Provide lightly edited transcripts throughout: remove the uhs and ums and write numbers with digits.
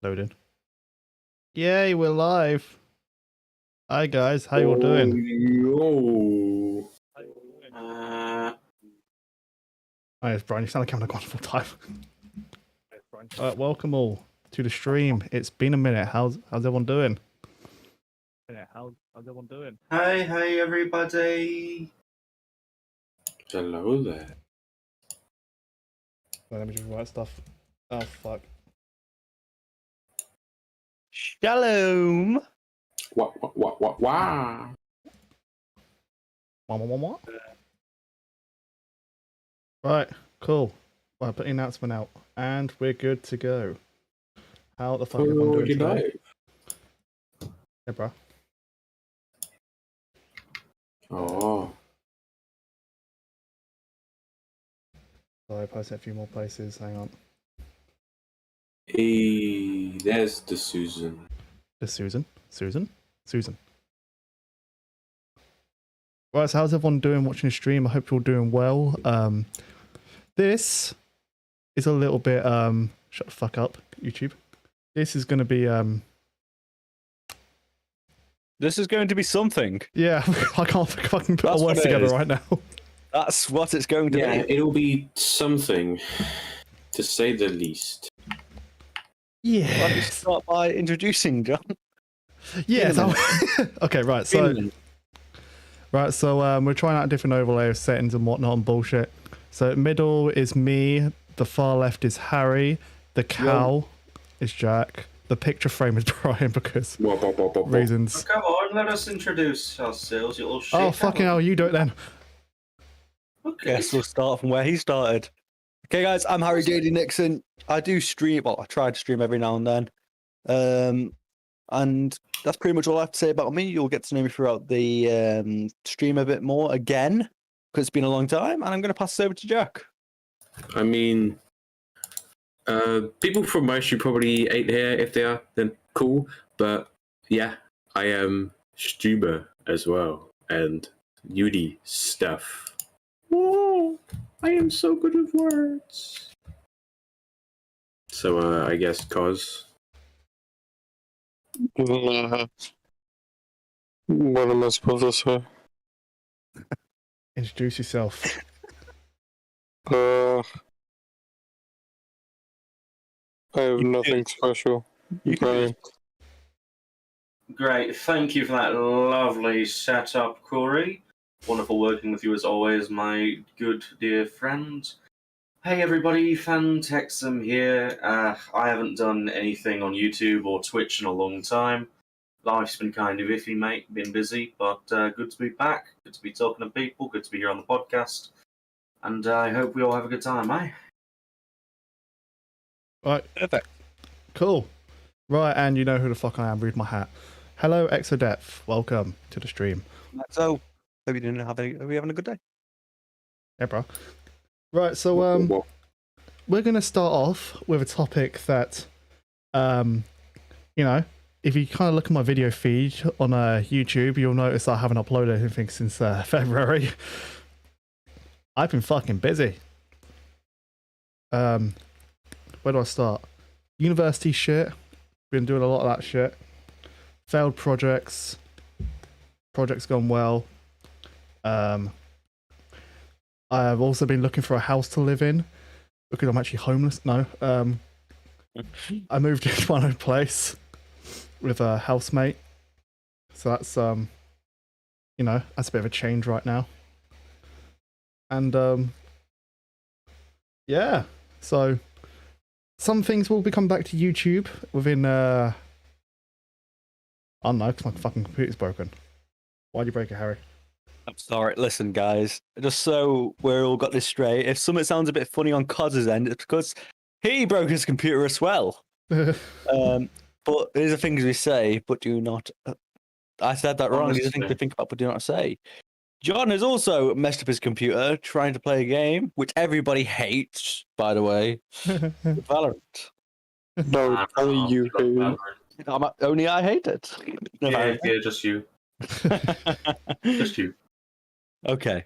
Loading. Yay, we're live. Hi guys, how you all doing? Yo. Hi, it's Brian. You sound like having a wonderful time. Welcome all to the stream. It's been a minute. How's everyone doing? How's everyone doing? Hi everybody. Hello there. Well, let me just write stuff. Oh fuck. Shalom. What? Wah. Right, cool. Well, I put the announcement out, and we're good to go. How the fuck are everyone doing today? Hey, bro. Oh. So I posted a few more places. Hang on. Hey, there's the Susan. There's Susan. Right, so how's everyone doing watching the stream? I hope you're all doing well. This is a little bit shut the fuck up, YouTube. This is gonna be This is going to be something. yeah, I can't fucking put That's my words what it together is. right now. That's what it's going to Yeah, be. it'll be something, to say the least. Yeah. Why don't you start by introducing John? Yeah. So, okay, right. So we're trying out a different overlay of settings and whatnot and bullshit. So middle is me, the far left is Harry, the cow is Jack, the picture frame is Brian because reasons. Oh, come on, let us introduce ourselves, you little shit. Oh fucking hell, you do it then. Okay. Guess we'll start from where he started. Okay, guys, I'm harryjdnixon. I do stream. Well, I try to stream every now and then. And that's pretty much all I have to say about me. You'll get to know me throughout the stream a bit more again because it's been a long time. And I'm going to pass it over to Jack. I mean, people from my stream probably ain't here. If they are, then cool. But yeah, I am streamer as well and Yudi stuff. Whoa, I am so good with words. So I guess cause. What am I supposed to say? Introduce yourself. I have nothing special. Brian. Great, thank you for that lovely setup, Corey. Wonderful working with you as always, my good dear friend. Hey everybody, Phantexim here. I haven't done anything on YouTube or Twitch in a long time. Life's been kind of iffy, mate. Been busy, but good to be back. Good to be talking to people. Good to be here on the podcast. And I hope we all have a good time, eh? Right. Perfect. Cool. Right, and you know who the fuck I am. Read my hat. Hello, Exodepth. Welcome to the stream. So, hope you didn't have are we having a good day? Yeah, bro. Right, so we're gonna start off with a topic that, you know, if you kind of look at my video feed on YouTube, you'll notice I haven't uploaded anything since February. I've been fucking busy. Where do I start? University shit. Been doing a lot of that shit. Failed projects. Projects gone well. I've also been looking for a house to live in because I'm actually homeless. No. I moved into my own place with a housemate. So that's you know, that's a bit of a change right now. And yeah. So some things will be coming back to YouTube within I don't know, because my fucking computer's broken. Why'd you break it, Harry? I'm sorry. Listen, guys, just so we're all got this straight, if something sounds a bit funny on Coz's end, it's because he broke his computer as well. But these are things we say, but do not. I said that wrong. These are things we think about, but do not say. John has also messed up his computer trying to play a game, which everybody hates, by the way. Valorant. No, only you hate it. Only I hate it. Yeah, just you. Just you. Okay.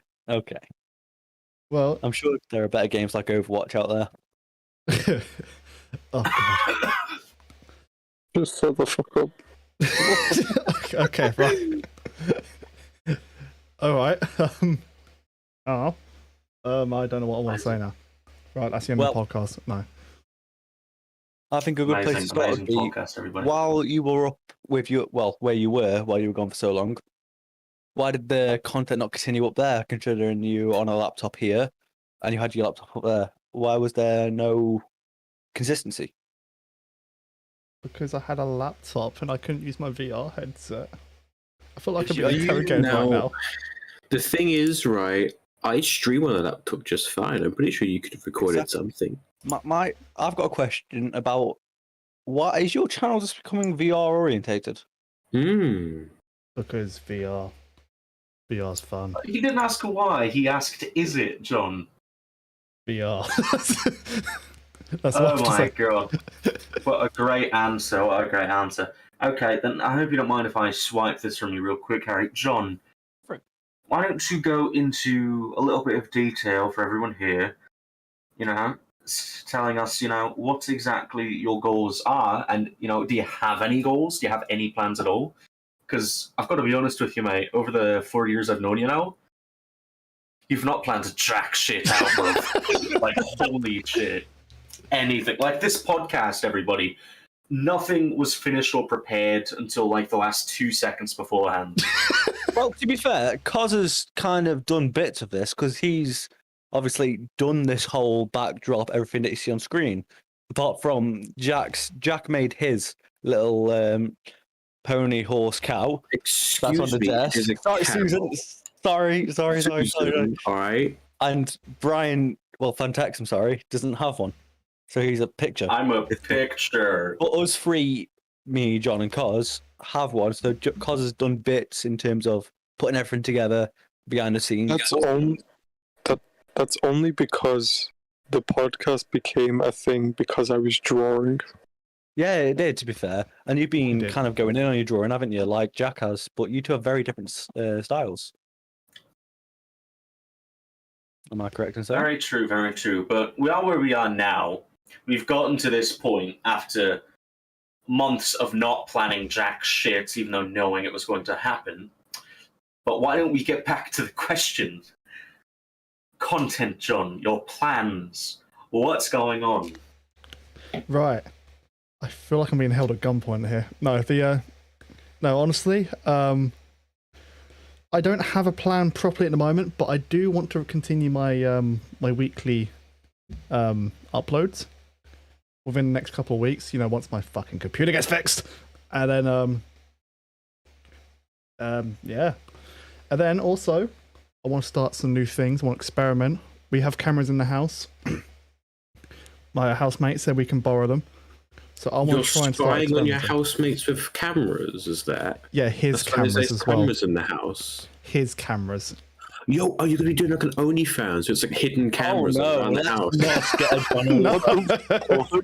Well, I'm sure there are better games like Overwatch out there. oh, God. Just shut the fuck up. Okay, right. All right. I don't know what I want to say now. Right, that's the end of the podcast. No. I think a good place to start would be podcast, everybody. while you were up with where you were while you were gone for so long. Why did the content not continue up there? Considering you on a laptop here, and you had your laptop up there, why was there no consistency? Because I had a laptop and I couldn't use my VR headset. I feel like I'm Are being you interrogated right now. The thing is, right, I stream on a laptop just fine. I'm pretty sure you could have recorded something. I've got a question about why is your channel just becoming VR orientated? Because VR's fun. He didn't ask why. He asked, "Is it, John?" VR. That's Oh my god! What a great answer! What a great answer. Okay, then I hope you don't mind if I swipe this from you real quick, Harry. John, why don't you go into a little bit of detail for everyone here? You know, telling us, what exactly your goals are, and do you have any goals? Do you have any plans at all? Because I've got to be honest with you, mate. Over the 4 years I've known you now, you've not planned to jack shit out of like holy shit. Anything like this podcast, everybody. Nothing was finished or prepared until like the last 2 seconds beforehand. Well, to be fair, Cos has kind of done bits of this because he's obviously done this whole backdrop, everything that you see on screen. Apart from Jack made his little pony, horse, cow. Excuse That's on the me, desk. there's a Sorry, cow. Susan. Sorry. All right. And Brian, Phantexim, sorry, doesn't have one. So he's a picture. I'm a picture. But us three, me, John, and Cos, have one. So Cos has done bits in terms of putting everything together behind the scenes. That's only because the podcast became a thing because I was drawing. Yeah, it did, to be fair. And you've been kind of going in on your drawing, haven't you? Like Jack has, but you two have very different styles. Am I correct in saying? Very true, very true. But we are where we are now. We've gotten to this point after months of not planning jack shit, even though knowing it was going to happen. But why don't we get back to the question? Content, John, your plans. What's going on? Right. I feel like I'm being held at gunpoint here. No, honestly, I don't have a plan properly at the moment, but I do want to continue my my weekly uploads within the next couple of weeks. Once my fucking computer gets fixed, and then yeah, and then also I want to start some new things. I want to experiment. We have cameras in the house. My housemate said we can borrow them. So I want to try and start spying on your housemates with cameras, is that? Yeah, his cameras as well. Cameras in the house. His cameras. Yo, are you going to be doing like an OnlyFans? So it's like hidden cameras around the house.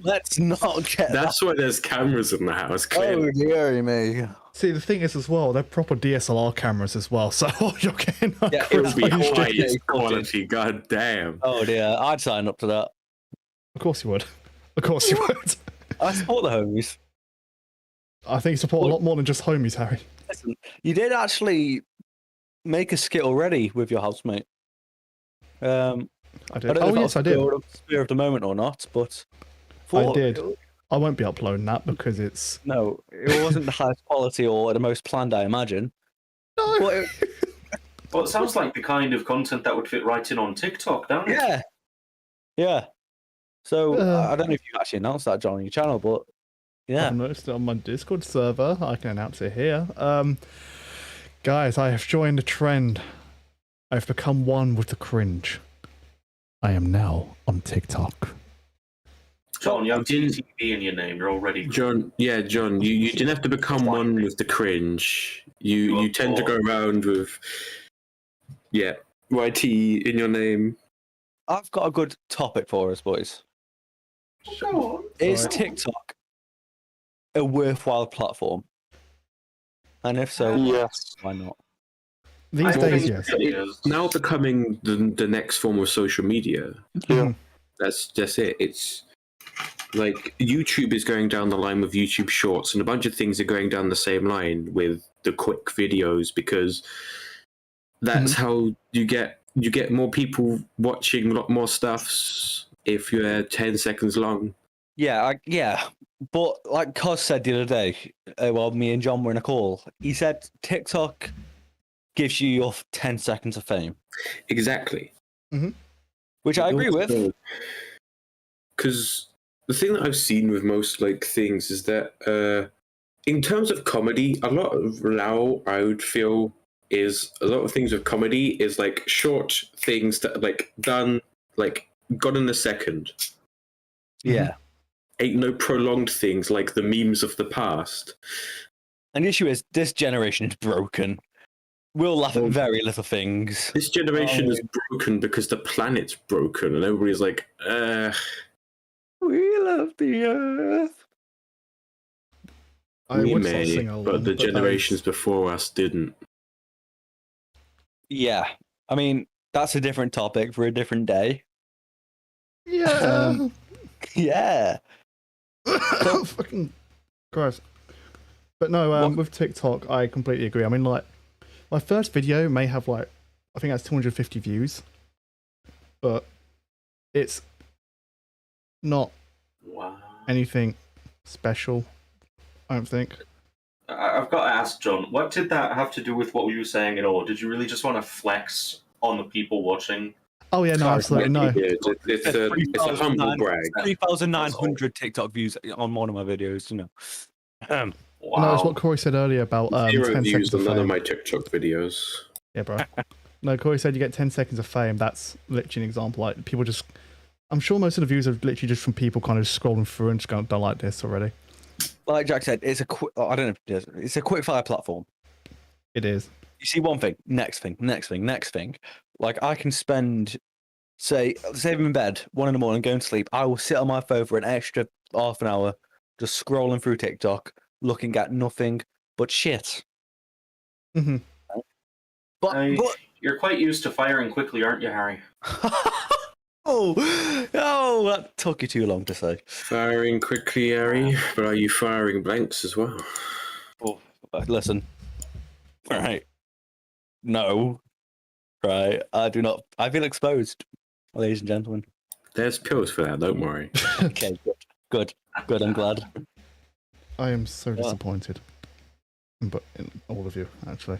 Let's not get That's why there's cameras in the house. Clearly. Oh, dear me. See, the thing is as well, they're proper DSLR cameras as well, so you're getting Yeah, It would be highest quality, god damn. Oh dear, I'd sign up to that. Of course you would. Of course you would. I support the homies. I think you support a lot more than just homies, Harry. Listen, you did actually make a skit already with your housemate. I did. I don't know if yes, I did. Spur of the moment or not, but I did. I won't be uploading that because it's... No, it wasn't the highest quality or the most planned, I imagine. No. But Well, it sounds like the kind of content that would fit right in on TikTok, don't it? yeah. Yeah. So, I don't know if you actually announced that, John, on your channel, but yeah. I've noticed it on my Discord server. I can announce it here. Guys, I have joined a trend. I've become one with the cringe. I am now on TikTok. John, you have TTV in your name. You're already... John, you didn't have to become one with the cringe. You tend to go around with, YT in your name. I've got a good topic for us, boys. Is TikTok a worthwhile platform? And if so, yes. Why not? These days, yes. It's now becoming the next form of social media. Yeah. That's it. It's like YouTube is going down the line with YouTube Shorts, and a bunch of things are going down the same line with the quick videos, because that's how you get more people watching a lot more stuffs if you're 10 seconds long. Yeah, but like Cos said the other day, while me and John were in a call, he said TikTok gives you your 10 seconds of fame. Exactly. Which I agree with. Because the thing that I've seen with most like things is that in terms of comedy, a lot of now I would feel is a lot of things with comedy is like short things that are like done, like gone in a second. Yeah. Ain't no prolonged things like the memes of the past. And the issue is this generation is broken. We'll laugh at very little things. This generation is broken because the planet's broken, and everybody's like, we love the earth. We may, but the generations before us didn't. Yeah. I mean, that's a different topic for a different day. Yeah. Yeah. Fucking Christ. But no, with TikTok, I completely agree. I mean, like, my first video may have, like, I think that's 250 views. But it's not anything special, I don't think. I've got to ask, John, what did that have to do with what we were saying at all? Did you really just want to flex on the people watching? Oh, yeah, no, absolutely, no. It's a humble brag. 3,900 TikTok views on one of my videos, you know. Wow. No, it's what Corey said earlier about 0 10 views seconds on of none of fame. my TikTok videos. Yeah, bro. No, Corey said you get 10 seconds of fame. That's literally an example. Like, people just... I'm sure most of the views are literally just from people kind of scrolling through and just going, don't like this already. Like Jack said, it's a it's a quick fire platform. It is. You see one thing, next thing. Like I can spend, say I'm in bed, 1 a.m, going to sleep. I will sit on my phone for an extra half an hour, just scrolling through TikTok, looking at nothing but shit. But you're quite used to firing quickly, aren't you, Harry? oh, that took you too long to say. Firing quickly, Harry, but are you firing blanks as well? Oh, listen. All right. No. Right. I do not. I feel exposed, ladies and gentlemen. There's pills for that, don't worry. Okay, good. I'm glad. I am so disappointed. But in all of you, actually.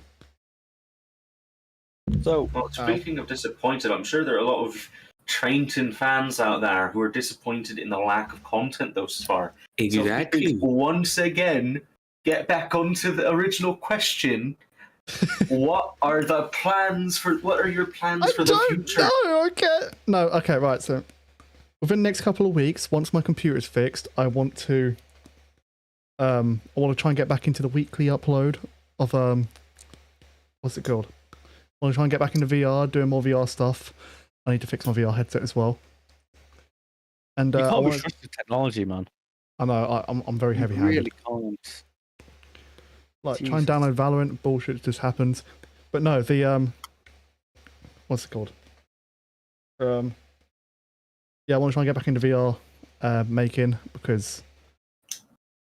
So, well, speaking of disappointed, I'm sure there are a lot of Trainton fans out there who are disappointed in the lack of content thus far. Exactly. So once again, get back onto the original question. What are your plans for the future? Okay, right, so within the next couple of weeks, once my computer is fixed, I want to try and get back into the weekly upload of what's it called? I want to try and get back into VR, doing more VR stuff. I need to fix my VR headset as well. And you can't trust the technology, man. I know, I'm very heavy-handed. Really can't. Like, try and download Valorant, bullshit just happens. But no, the, what's it called? Yeah, I want to try and get back into VR making, because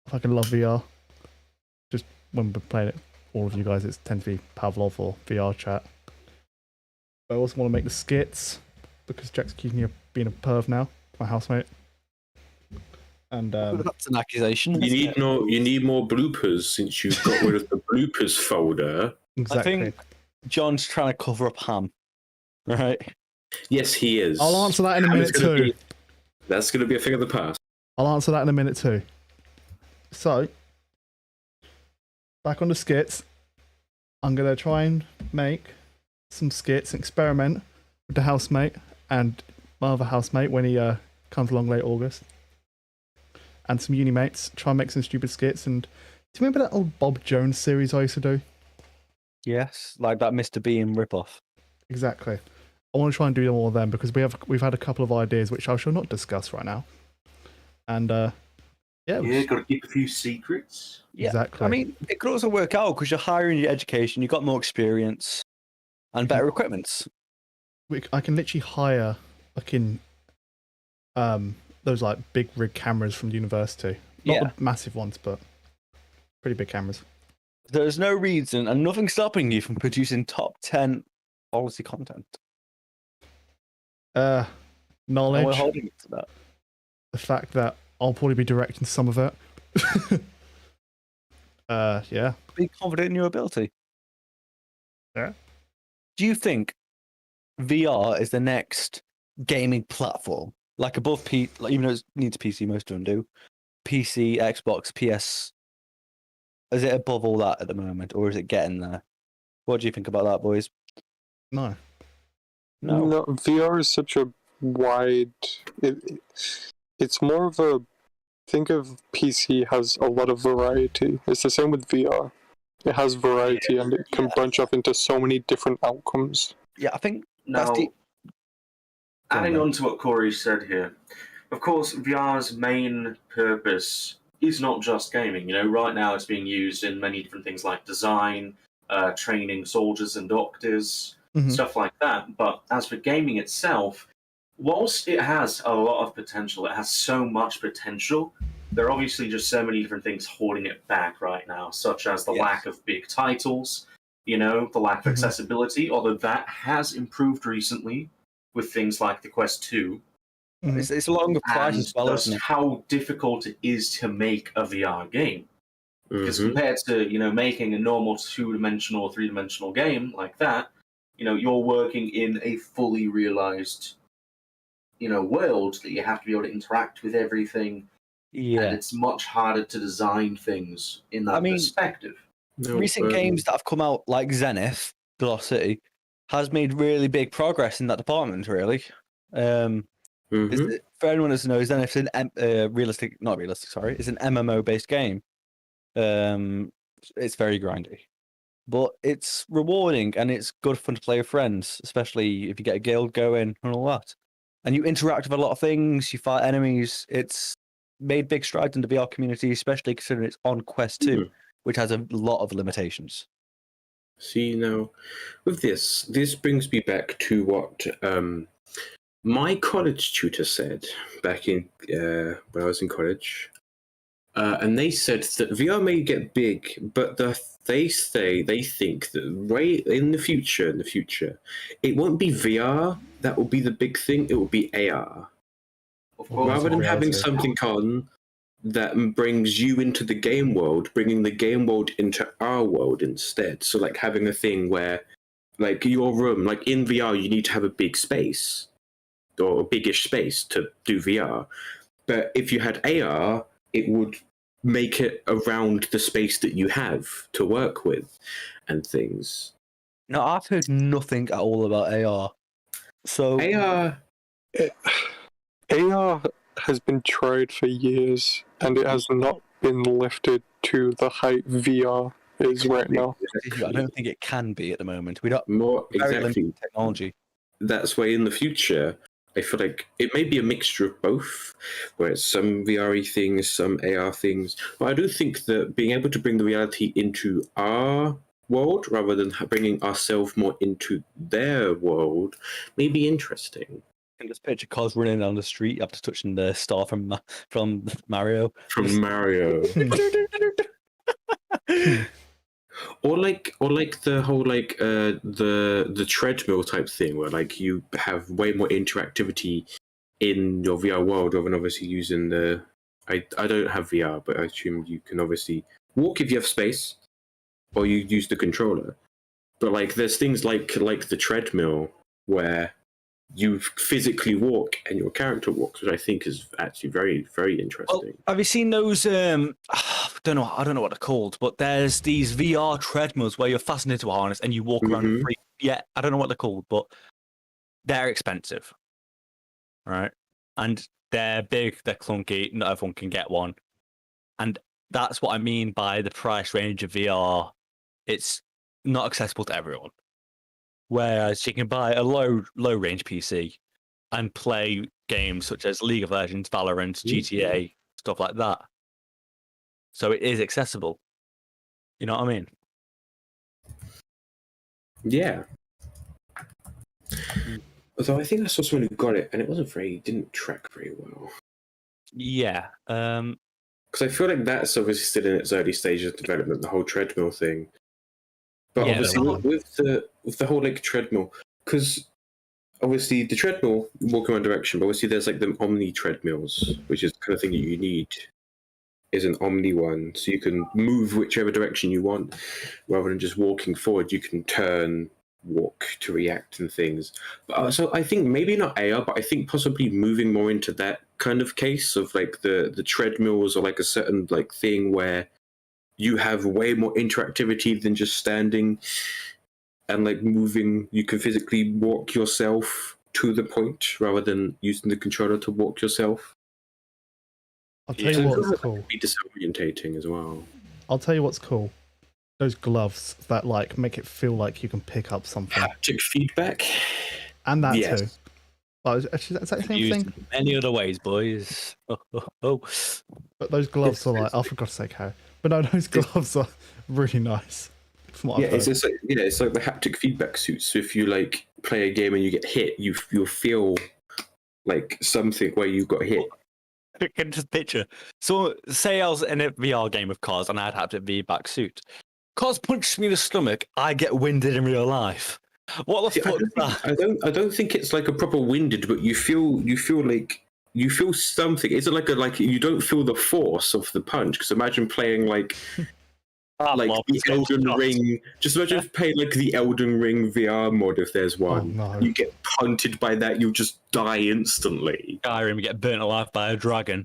I fucking love VR. Just when we're playing it, all of you guys, it tends to be Pavlov or VR chat. I also want to make the skits, because Jack's accusing me of being a perv now, my housemate. And that's an accusation. You need more bloopers since you've got rid of the bloopers folder. Exactly. I think John's trying to cover up Ham, right? Yes, he is. I'll answer that in a minute too. That's going to be a thing of the past. I'll answer that in a minute too. So, back on the skits. I'm going to try and make some skits, experiment with the housemate and my other housemate when he comes along late August. And some uni mates, try and make some stupid skits. And do you remember that old Bob Jones series I used to do? Yes, like that Mr. Bean ripoff. Exactly. I want to try and do more of them because we've had a couple of ideas which I shall not discuss right now. And got to keep a few secrets. Yeah, exactly. I mean, it could also work out because you're higher in your education, you've got more experience and better equipment. I can literally hire, the those like big rig cameras from university. Not Yeah. the massive ones, but pretty big cameras. There's no reason and nothing stopping you from producing top 10 quality content. And we're Knowledge, holding it to that. the fact that I'll probably be directing some of it. Yeah. Be confident in your ability. Yeah. Do you think VR is the next gaming platform? Like above like even though it needs PC, most of them do. PC, Xbox, PS. Is it above all that at the moment, or is it getting there? What do you think about that, boys? No. No. VR is such a wide. It's more of a. Think of PC has a lot of variety. It's the same with VR. It has variety and it can branch off into so many different outcomes. Yeah, I think Now, that's adding on to what Corey said here, of course, VR's main purpose is not just gaming. You know, right now it's being used in many different things like design, training soldiers and doctors, stuff like that. But as for gaming itself, whilst it has a lot of potential, it has so much potential, there are obviously just so many different things holding it back right now, such as the lack of big titles, you know, the lack of accessibility, although that has improved recently with things like the Quest 2. It's a longer price And as well, just isn't it? how difficult it is to make a VR game. Because compared to, you know, making a normal 2-dimensional or 3-dimensional game like that, you know, you're working in a fully realized, you know, world that you have to be able to interact with everything. Yeah. And it's much harder to design things in that perspective. Recent games that have come out, like Zenith, The Lost City, has made really big progress in that department, really. For anyone that knows, Zenith's an it's an MMO-based game. It's very grindy. But it's rewarding and it's good fun to play with friends, especially if you get a guild going and all that. And you interact with a lot of things, you fight enemies. It's made big strides in the VR community, especially considering it's on Quest 2, which has a lot of limitations. See, now, with this brings me back to what my college tutor said back in when I was in college. And they said that VR may get big, but they think that right in the future, it won't be VR that will be the big thing. It will be AR. Of course, rather than having something on that brings you into the game world, bringing the game world into our world instead. So like having a thing where, like your room, like in VR, you need to have a big space or a biggish space to do VR. But if you had AR, it would make it around the space that you have to work with and things. No, I've heard nothing at all about AR. So AR has been tried for years and it has not been lifted to the height VR is right now. I don't think it can be at the moment. We don't very limited technology. That's why in the future, I feel like it may be a mixture of both, where it's some VR things, some AR things. But I do think that being able to bring the reality into our world rather than bringing ourselves more into their world may be interesting. I can just picture Cos running down the street after touching the star from Mario. From Mario. Or like the whole like the treadmill type thing where like you have way more interactivity in your VR world rather than obviously using the I don't have VR, but I assume you can obviously walk if you have space, or you use the controller. But like there's things like the treadmill where you physically walk and your character walks, which I think is actually very, very interesting. Well, have you seen those? I don't know what they're called, but there's these VR treadmills where you're fastened into a harness and you walk around free. Yeah, I don't know what they're called, but they're expensive, right? And they're big, they're clunky. Not everyone can get one, and that's what I mean by the price range of VR. It's not accessible to everyone. Whereas you can buy a low range PC and play games such as League of Legends, Valorant, GTA, stuff like that. So it is accessible. You know what I mean? Yeah. Although I think I saw someone who got it and it didn't track very well. Yeah. Because I feel like that's obviously still in its early stages of development, the whole treadmill thing. But Yeah, obviously, with the whole like treadmill, because obviously the treadmill walking one direction, but obviously there's like the omni treadmills, which is the kind of thing that you need. Is an omni one, so you can move whichever direction you want, rather than just walking forward. You can turn, walk to react and things. But so I think maybe not AR, but I think possibly moving more into that kind of case of like the treadmills or like a certain like thing where you have way more interactivity than just standing and like moving. You can physically walk yourself to the point rather than using the controller to walk yourself. I'll tell you what's cool. It can be disorientating as well. I'll tell you what's cool. Those gloves that like make it feel like you can pick up something. Haptic feedback. And that too. Oh, actually, is that the same thing? Many other ways, boys. Oh. But those gloves are like, oh, for God's sake, Harry. But no, those gloves are really nice. It's like the haptic feedback suits. So if you like play a game and you get hit, you'll feel like something where you got hit. Into the picture. So say I was in a VR game with Cos and I had haptic feedback suit. Cos punched me in the stomach, I get winded in real life. What the fuck is that? I don't think it's like a proper winded, but you feel like you feel something. Is it like you don't feel the force of the punch? Because imagine playing like the Elden Ring. Just imagine playing like the Elden Ring VR mod if there's one. Oh, no. You get punted by that, you'll just die instantly. Skyrim, you get burnt alive by a dragon.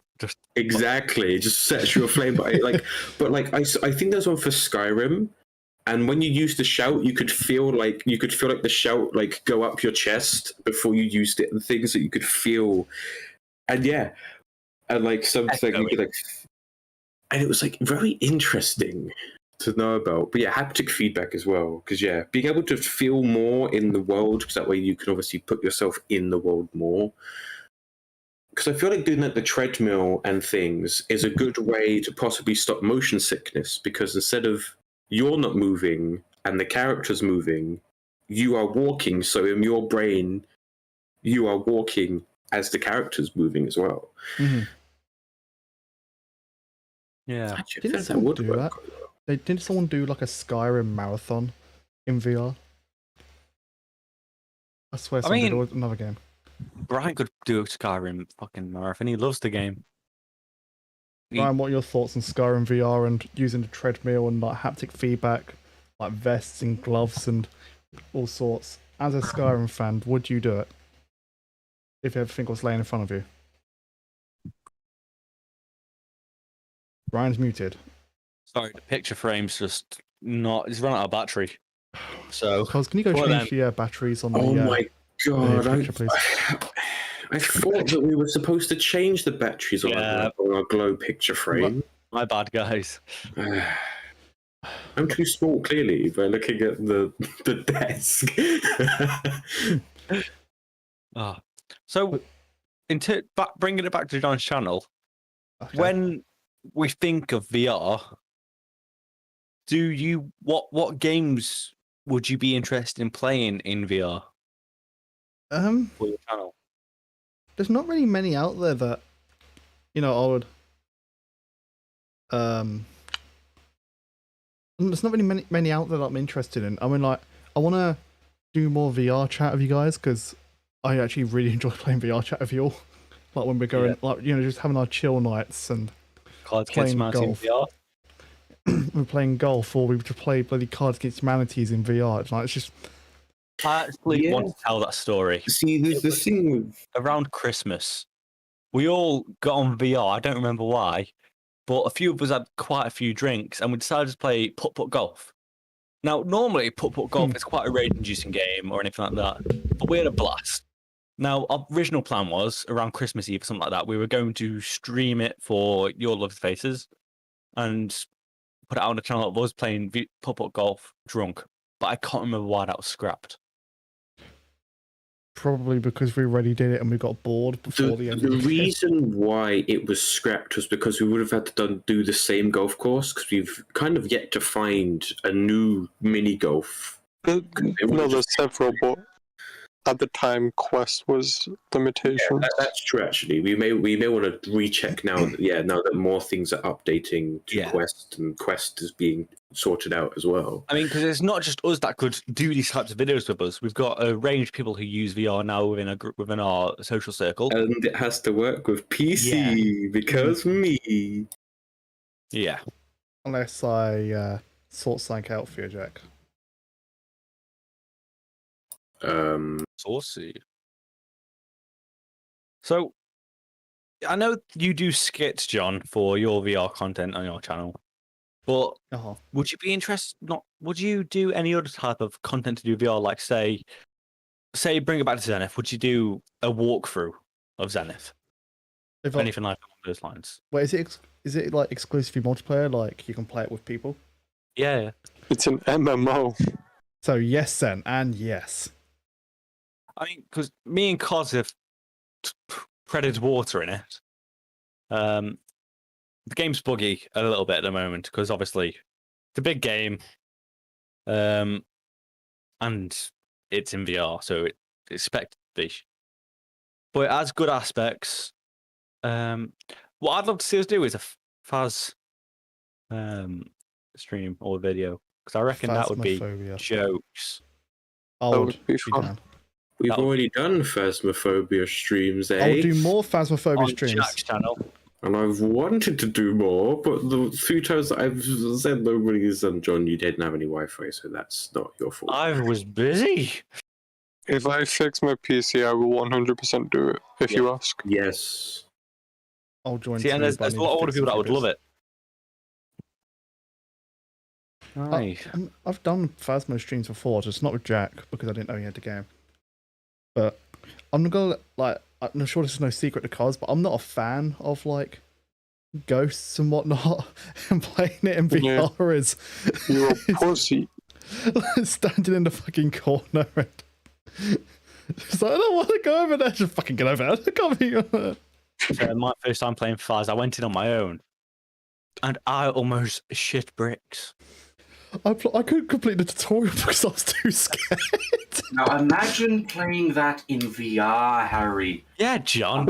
Exactly, it just sets you aflame. But I think there's one for Skyrim. And when you use the shout, you could feel like the shout like go up your chest before you used it, and things that you could feel. And like something you could like, and it was like very interesting to know about. But haptic feedback as well, because being able to feel more in the world, because that way you can obviously put yourself in the world more. Because I feel like doing like the treadmill and things is a good way to possibly stop motion sickness, because instead of you're not moving and the character's moving, you are walking. So in your brain, you are walking as the character's moving as well. Mm-hmm. Yeah. Didn't someone do that? Didn't someone do like a Skyrim marathon in VR? I swear someone did another game. Brian could do a Skyrim fucking marathon. He loves the game. Ryan, what are your thoughts on Skyrim VR and using the treadmill and like haptic feedback, like vests and gloves and all sorts? As a Skyrim fan, would you do it if everything was laying in front of you? Ryan's muted. Sorry, the picture frame's just not. It's run out of battery. So, Cos, can you go change the batteries on the? Oh my god! Picture, please? I thought that we were supposed to change the batteries on our glow picture frame. My bad, guys. I'm too small, clearly, by looking at the desk. So, bringing it back to John's channel, when we think of VR, what games would you be interested in playing in VR? For your channel? There's not really many out there that, I would. There's not really many out there that I'm interested in. I mean, like, I want to do more VR chat with you guys because I actually really enjoy playing VR chat with you all. Like when we're going, just having our chill nights and Cards playing Against Humanity golf. in VR. We're playing golf, or we just play bloody Cards Against Humanities in VR. It's just. I actually want to tell that story. See, the thing with around Christmas, we all got on VR. I don't remember why, but a few of us had quite a few drinks, and we decided to play putt-putt golf. Now, normally putt-putt golf is quite a rage-inducing game or anything like that, but we had a blast. Now, our original plan was around Christmas Eve or something like that. We were going to stream it for your lovely faces and put it out on the channel of us playing putt-putt golf drunk. But I can't remember why that was scrapped. Probably because we already did it and we got bored before the end of the game. reason why it was scrapped was because we would have had to do the same golf course, because we've kind of yet to find a new mini golf. No, there's several, but at the time Quest was limitations. Yeah, that's true. Actually, we may want to recheck now. Now that more things are updating to Quest, and Quest is being sorted out as well. I mean, because it's not just us that could do these types of videos with us. We've got a range of people who use VR now within our social circle, and it has to work with PC because me. Yeah. Unless I sort something out for you, Jack. Saucy. So, I know you do skits, John, for your VR content on your channel, but would you be interested? Would you do any other type of content to do VR? Like, say, bring it back to Zenith. Would you do a walkthrough of Zenith? Anything like along those lines? Wait, is it like exclusively multiplayer? Like you can play it with people? Yeah. It's an MMO. So yes, then, and yes. I mean, because me and Cos have treaded water in it. The game's buggy a little bit at the moment because obviously it's a big game, and it's in VR, so it's expected to be. But it has good aspects. What I'd love to see us do is a Phas stream or video, because I reckon that would be jokes. That would be fun. We've already done Phasmophobia streams, eh? I'll do more Phasmophobia streams. Jack's channel. And I've wanted to do more, but the few times I've said nobody's done, John, you didn't have any Wi-Fi, so that's not your fault. I was busy. If I fix my PC, I will 100% do it, if you ask. Yes. I'll join. See, and there's a lot of older people that would love it. I've done Phasmo streams before, just not with Jack, because I didn't know he had the game. But I'm gonna, I'm sure this is no secret to Cos, but I'm not a fan of, ghosts and whatnot, and playing it in VR is... You're a pussy. Standing in the fucking corner and... It's like, I don't want to go over there, just fucking get over there. I can't be over there. So my first time playing Phas, I went in on my own, and I almost shit bricks. I couldn't complete the tutorial because I was too scared. Now imagine playing that in VR, Harry. Yeah, John.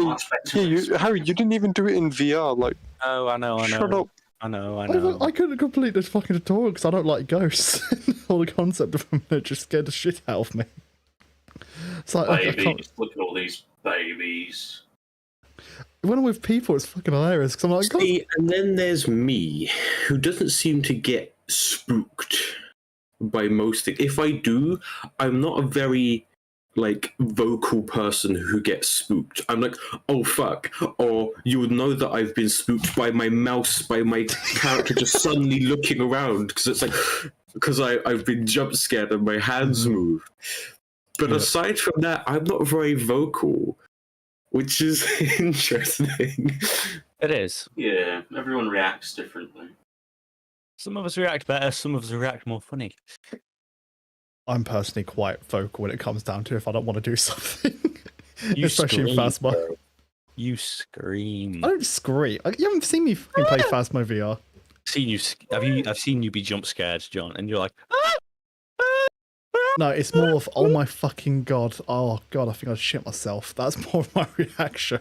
Harry, you didn't even do it in VR. Oh, I know. Shut up. I know. I couldn't complete this fucking tutorial because I don't like ghosts. All the concept of them just scared the shit out of me. It's like, babies, look at all these babies. When I'm with people, it's fucking hilarious because I'm like, see, and then there's me, who doesn't seem to get spooked by most things. If I do, I'm not a very vocal person who gets spooked. I'm like, oh fuck, or you would know that I've been spooked by my mouse, by my character just suddenly looking around because it's because I've been jump scared and my hands move. But aside from that, I'm not very vocal, which is interesting. It is. Yeah, everyone reacts differently. Some of us react better, some of us react more funny. I'm personally quite vocal when it comes down to if I don't want to do something. You especially in Phasmo. You scream. I don't scream. You haven't seen me fucking play Phasmo VR. I've seen you be jump scared, John, and you're like, No, it's more of, oh my fucking god. Oh god, I think I'd shit myself. That's more of my reaction.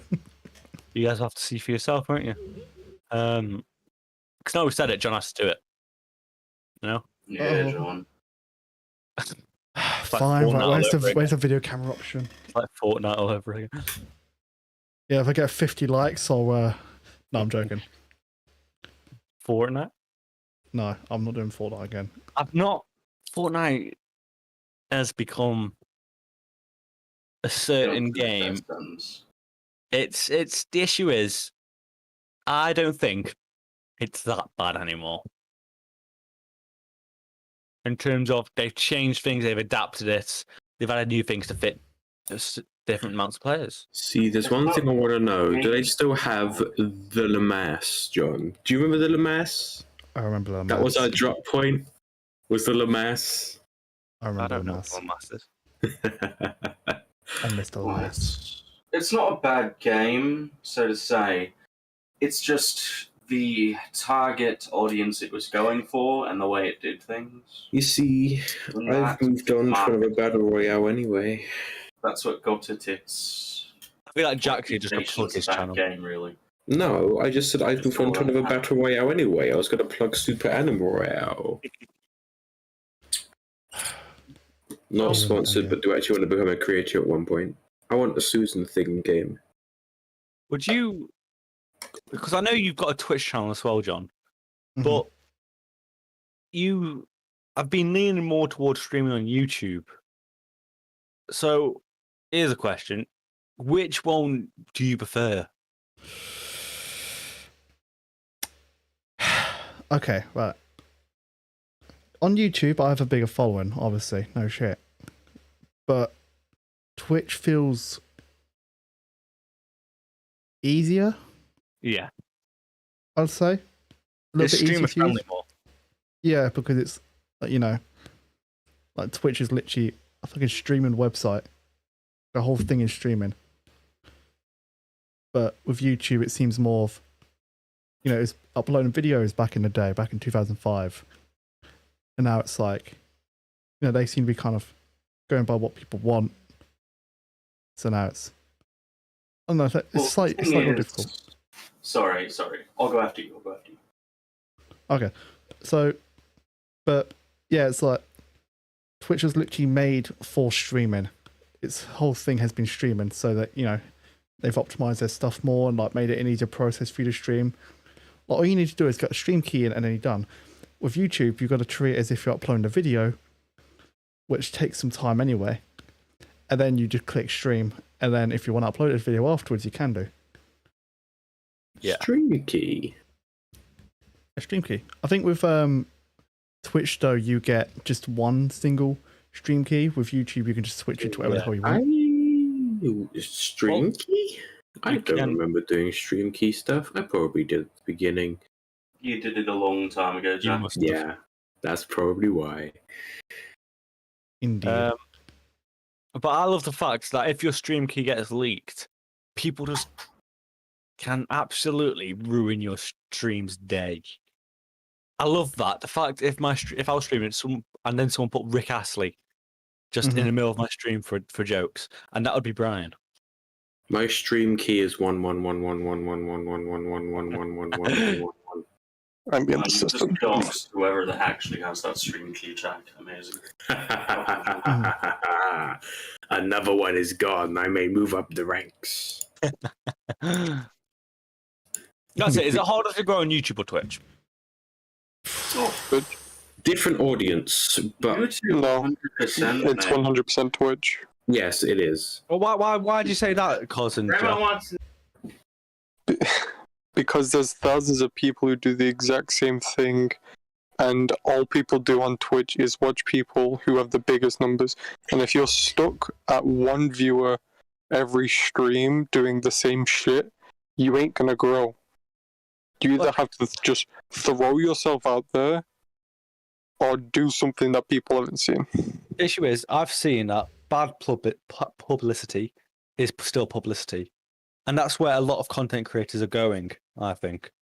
You guys have to see for yourself, won't you? Because now we've said it, John has to do it. You know? Yeah, John. Fine, right, where's the video camera option? It's like Fortnite all over again. Yeah, if I get 50 likes, I'll... No, I'm joking. Fortnite? No, I'm not doing Fortnite again. Fortnite has become a certain game. It's the issue is, I don't think it's that bad anymore. In terms of they've changed things, they've adapted it, they've added new things to fit different amounts of players. See, there's one thing I want to know. Do they still have the Lamass, John? Do you remember the Lamass? I remember Lamass. That was our drop point, was the Lamass. I don't know what Lamass is. I missed the Lamass. It's not a bad game, so to say. It's just the target audience it was going for and the way it did things. You see, I've moved on from a battle royale anyway. That's what got it. It's. I feel like Jack here just got to plug Reputation's his a bad channel. game, really. No, I just said I Just wanted all another that. battle royale anyway. I was going to plug Super Animal Royale. Not Oh, sponsored, okay. but do actually want to become a creator at one point. I want the Susan thing game. Would you? Because I know you've got a Twitch channel as well, John. Mhm. But I've been leaning more towards streaming on YouTube. So here's a question: which one do you prefer? Okay, right. On YouTube, I have a bigger following, obviously. No shit. But Twitch feels easier, Yeah, I'd say. A little it's bit easier streamer to use. friendly more. Yeah, because it's, you know, like Twitch is literally a fucking streaming website. The whole thing is streaming. But with YouTube, it seems more of, you know, it's uploading videos back in the day, back in 2005. And now it's like, you know, they seem to be kind of going by what people want. So now it's, I don't know, it's slightly more difficult. Sorry. I'll go after you. Okay. So, but yeah, it's like Twitch was literally made for streaming. Its whole thing has been streaming so that, you know, they've optimized their stuff more and like made it an easier process for you to stream. Like, all you need to do is get a stream key in and then you're done. With YouTube, you've got to treat it as if you're uploading a video, which takes some time anyway. And then you just click stream. And then if you want to upload a video afterwards, you can do. Yeah. Stream key. A stream key. I think with Twitch, though, you get just one single stream key. With YouTube, you can just switch it to whatever the hell you want. Stream key? I don't remember doing stream key stuff. I probably did at the beginning. You did it a long time ago, You Jack. must have. Yeah, that's probably why. Indeed. But I love the fact that if your stream key gets leaked, people just can absolutely ruin your stream's day. I love that. The fact if I was streaming and then someone put Rick Astley just in the middle of my stream for jokes, and that would be Brian. My stream key is 111111111111111. I'm in the You system. just doxed whoever that actually has that stream key, Jack. Amazing. Another one is gone. I may move up the ranks. That's it. Is it harder to grow on YouTube or Twitch? But Different audience, but YouTube, no, 100%. it's mate. 100% Twitch. yes, it is. Well, why do you say that, cousin? Everyone Jeff? wants Because there's thousands of people who do the exact same thing, and all people do on Twitch is watch people who have the biggest numbers. And if you're stuck at one viewer every stream doing the same shit, you ain't gonna grow. You either have to just throw yourself out there or do something that people haven't seen. The issue is, I've seen that bad publicity is still publicity. And that's where a lot of content creators are going, I think.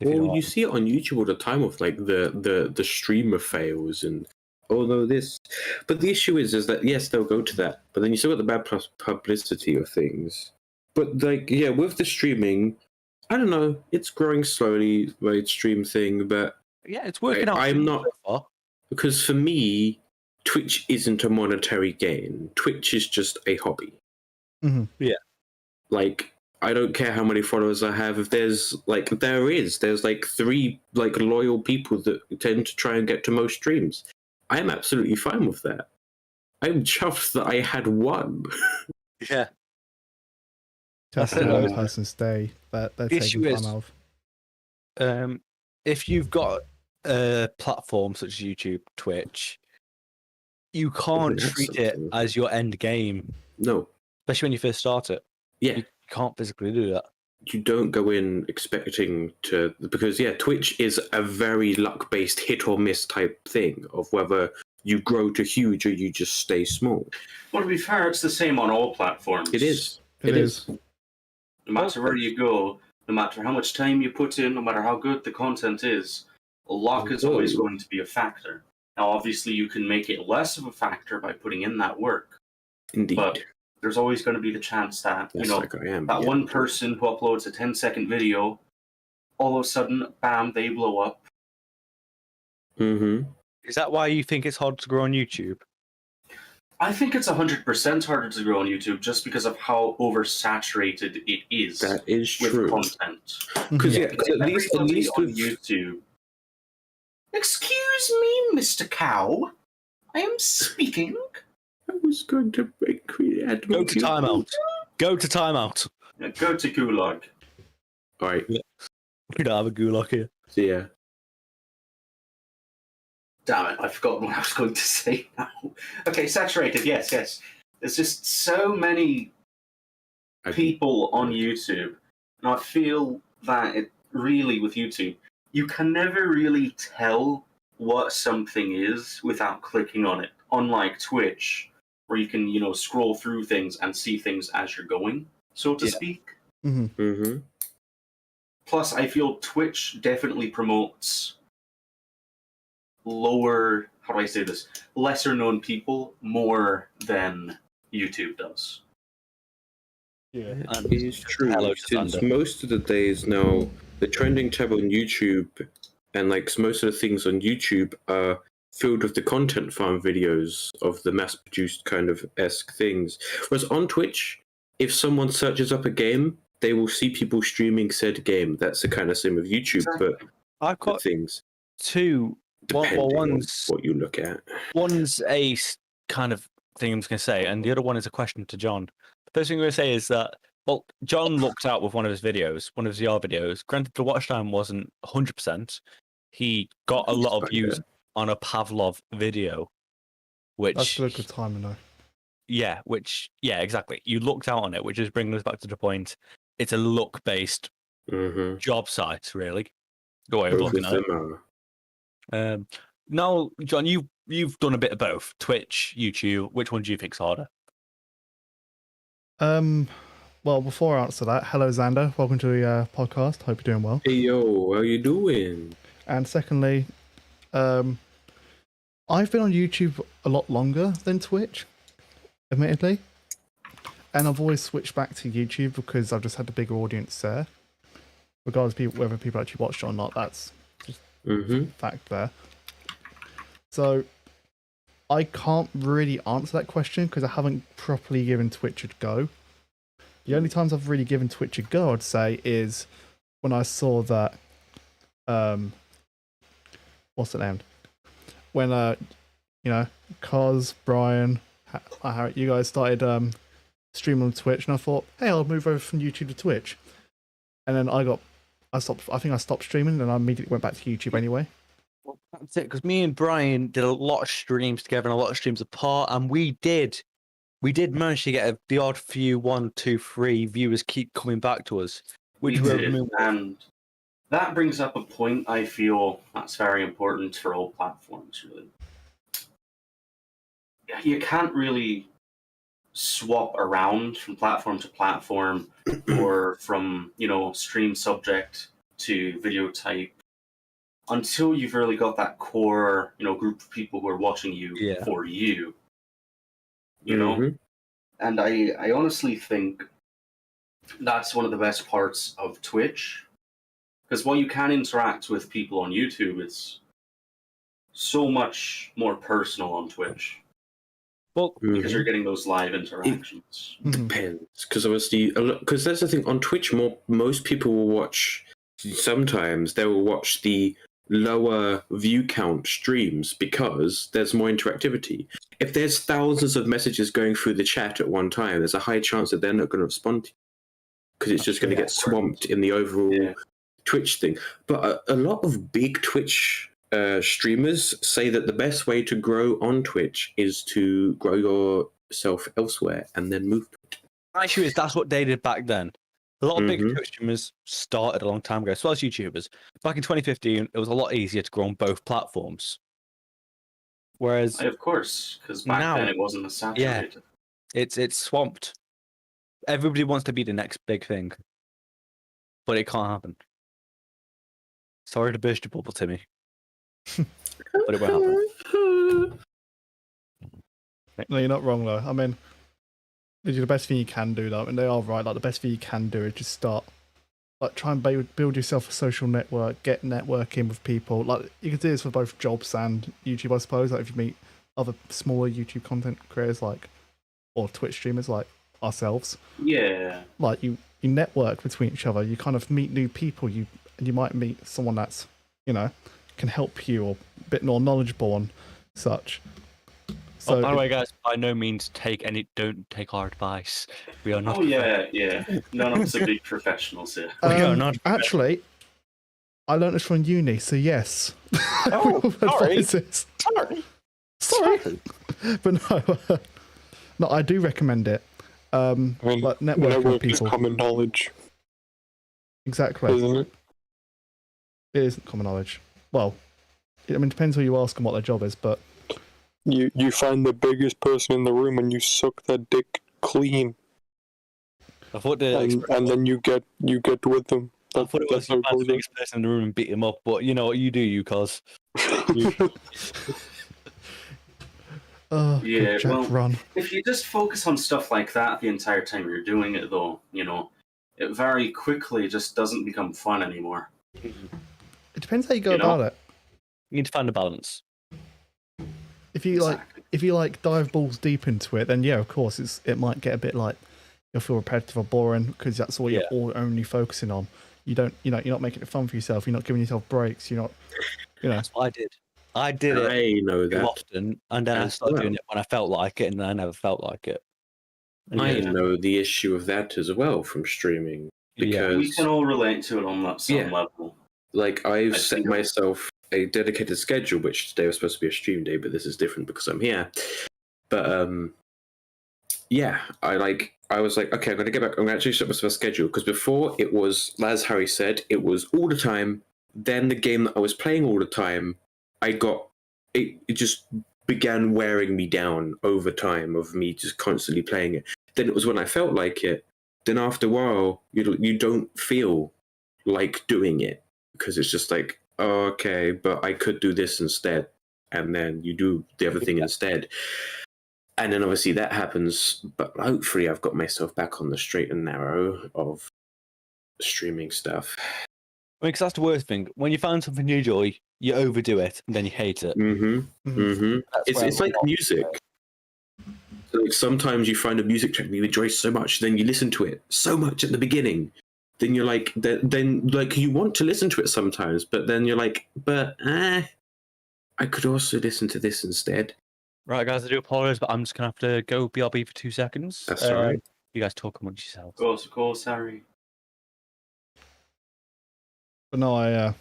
Well, you see it on YouTube all the time with like the streamer fails and oh no this, but the issue is that yes they'll go to that, but then you still got the bad publicity of things. But like yeah, with the streaming, I don't know, it's growing slowly my stream thing, but yeah, it's working out. I'm not so far. because for me, Twitch isn't a monetary gain. Twitch is just a hobby. Mm-hmm. Yeah. Like, I don't care how many followers I have. If there's like 3 like loyal people that tend to try and get to most streams. I'm absolutely fine with that. I'm chuffed that I had one. Yeah. Just That's it, one though. person's day that they're The taking issue time is- out of. If you've got a platform such as YouTube, Twitch, you can't that's treat it something. as your end game, No. especially when you first start it. Yeah. You can't physically do that. You don't go in expecting to, because yeah, Twitch is a very luck-based hit or miss type thing of whether you grow to huge or you just stay small. Well, to be fair, it's the same on all platforms. It is. It is. No matter where you go, no matter how much time you put in, no matter how good the content is, luck is always going to be a factor. Now, obviously, you can make it less of a factor by putting in that work. Indeed. But there's always going to be the chance that, That's like I am. that one person who uploads a 10-second video, all of a sudden, bam, they blow up. Mm-hmm. Is that why you think it's hard to grow on YouTube? I think it's 100% harder to grow on YouTube just because of how oversaturated it is. That is with true. content. Because at least on with YouTube. Excuse me, Mr. Cow. I am speaking. I was going to create. Go to timeout. Go to timeout. Go to Gulag. All right. We don't have a gulag here. See ya. Damn it, I've forgotten what I was going to say now. Okay, saturated, yes. There's just so many people on YouTube, and I feel that it really, with YouTube, you can never really tell what something is without clicking on it. Unlike Twitch, where you can, scroll through things and see things as you're going, so to speak. Mm-hmm. Mm-hmm. Plus, I feel Twitch definitely promotes lesser known people more than YouTube does. Yeah. It is true. Hello, Since Thunder. most of the days now, the trending tab on YouTube and most of the things on YouTube are filled with the content farm videos of the mass-produced kind of esque things. Whereas on Twitch, if someone searches up a game, they will see people streaming said game. That's the kind of same with YouTube, but I've got things two. depending on One's what you look at. one's a kind of thing I'm just going to say, and the other one is a question to John. The first thing I'm going to say is that, John looked out with one of his videos, one of his VR videos. Granted, the watch time wasn't 100%. He got a lot of views on a Pavlov video, which... That's still a good time, though. Yeah, exactly. You looked out on it, which is bringing us back to the point. It's a look-based job site, really. Go away, Both looking of at them it. are. Now, John, you've done a bit of both. Twitch, YouTube. Which one do you think's harder? Well, before I answer that, hello Xander, welcome to the podcast. Hope you're doing well. Hey yo, how you doing? And secondly, I've been on YouTube a lot longer than Twitch, admittedly, and I've always switched back to YouTube because I've just had a bigger audience there. Regardless of whether people actually watched it or not, that's just a fact there. So I can't really answer that question because I haven't properly given Twitch a go. The only times I've really given Twitch a go, I'd say, is when I saw that, what's it named? When, Cos, Brian, Harry, you guys started streaming on Twitch, and I thought, hey, I'll move over from YouTube to Twitch. And then I think I stopped streaming, and I immediately went back to YouTube anyway. Well, that's it, because me and Brian did a lot of streams together and a lot of streams apart, and we did manage to get the odd few 1, 2, 3 viewers keep coming back to us. We did, and that brings up a point I feel that's very important for all platforms, really. You can't really swap around from platform to platform or from, stream subject to video type until you've really got that core, group of people who are watching you for you. And I honestly think that's one of the best parts of Twitch. Because while you can interact with people on YouTube, it's so much more personal on Twitch. Well, because you're getting those live interactions. It depends, because obviously, because that's the thing on Twitch. Most people will watch. Sometimes they will watch the lower view count streams because there's more interactivity. If there's thousands of messages going through the chat at one time, there's a high chance that they're not going to respond to you because it's just going to get swamped in the overall Twitch thing. But a lot of big Twitch streamers say that the best way to grow on Twitch is to grow yourself elsewhere and then move to it. My issue is that's what they did back then. A lot of big Twitch streamers started a long time ago, as well as YouTubers. Back in 2015, it was a lot easier to grow on both platforms. Whereas, of course, because back then it wasn't as saturated. Yeah, it's swamped. Everybody wants to be the next big thing, but it can't happen. Sorry to burst your bubble, Timmy, but it won't happen. No, you're not wrong though. I mean, The best thing you can do, though, and they are right. Like the best thing you can do is just start, like, try and build yourself a social network, get networking with people. Like you can do this for both jobs and YouTube, I suppose. Like if you meet other smaller YouTube content creators, like or Twitch streamers like ourselves. Yeah. Like you network between each other. You kind of meet new people. And you might meet someone that's, you know, can help you or a bit more knowledgeable on such. So, by the way, guys, by no means don't take our advice. We are not. Oh yeah. None of us are big professionals here. We are not. Actually, I learned this from uni, so yes. Oh, sorry. But no, I do recommend it. I mean, like networking with network is people. common knowledge, Exactly. isn't it? It isn't common knowledge. Well, I mean, it depends who you ask and what their job is, but You find the biggest person in the room and you suck that dick clean, I thought and then you get with them. I thought it was That's how you it find the goes. biggest person in the room and beat him up, but you know what you do, you cuz. oh, Yeah, good Jack, well- run. If you just focus on stuff like that the entire time you're doing it, though, you know, it very quickly just doesn't become fun anymore. It depends how you go You know? about it. You need to find a balance. If you like dive balls deep into it, then yeah, of course, it might get a bit like you'll feel repetitive or boring because that's all you're all only focusing on. You're not making it fun for yourself. You're not giving yourself breaks. You're not, That's what I did. I did it I know too that. often, and then I as started well. doing it when I felt like it, and then I never felt like it. I Yeah. know the issue of that as well from streaming because We can all relate to it on that some Yeah. level. like I've I set think- myself a dedicated schedule, which today was supposed to be a stream day, but this is different because I'm here. But yeah, I was like, okay, I'm gonna get back. I'm gonna actually set myself a schedule because before it was, as Harry said, it was all the time. Then the game that I was playing all the time, it just began wearing me down over time of me just constantly playing it. Then it was when I felt like it. Then after a while, you don't feel like doing it because it's just like, oh, okay, but I could do this instead, and then you do the other thing instead. And then obviously that happens, but hopefully I've got myself back on the straight and narrow of streaming stuff. I mean, because that's the worst thing. When you find something you enjoy, you overdo it, and then you hate it. Mm-hmm. Mm-hmm. That's It's where it's a like lot- music. So, like sometimes you find a music track that you enjoy so much, then you listen to it so much at the beginning, then you're like, then like you want to listen to it sometimes, but then you're like, but I could also listen to this instead. Right, guys, I do apologize, but I'm just gonna have to go BRB for 2 seconds. That's all right. You guys talk amongst yourselves. Of course, Harry. But no, I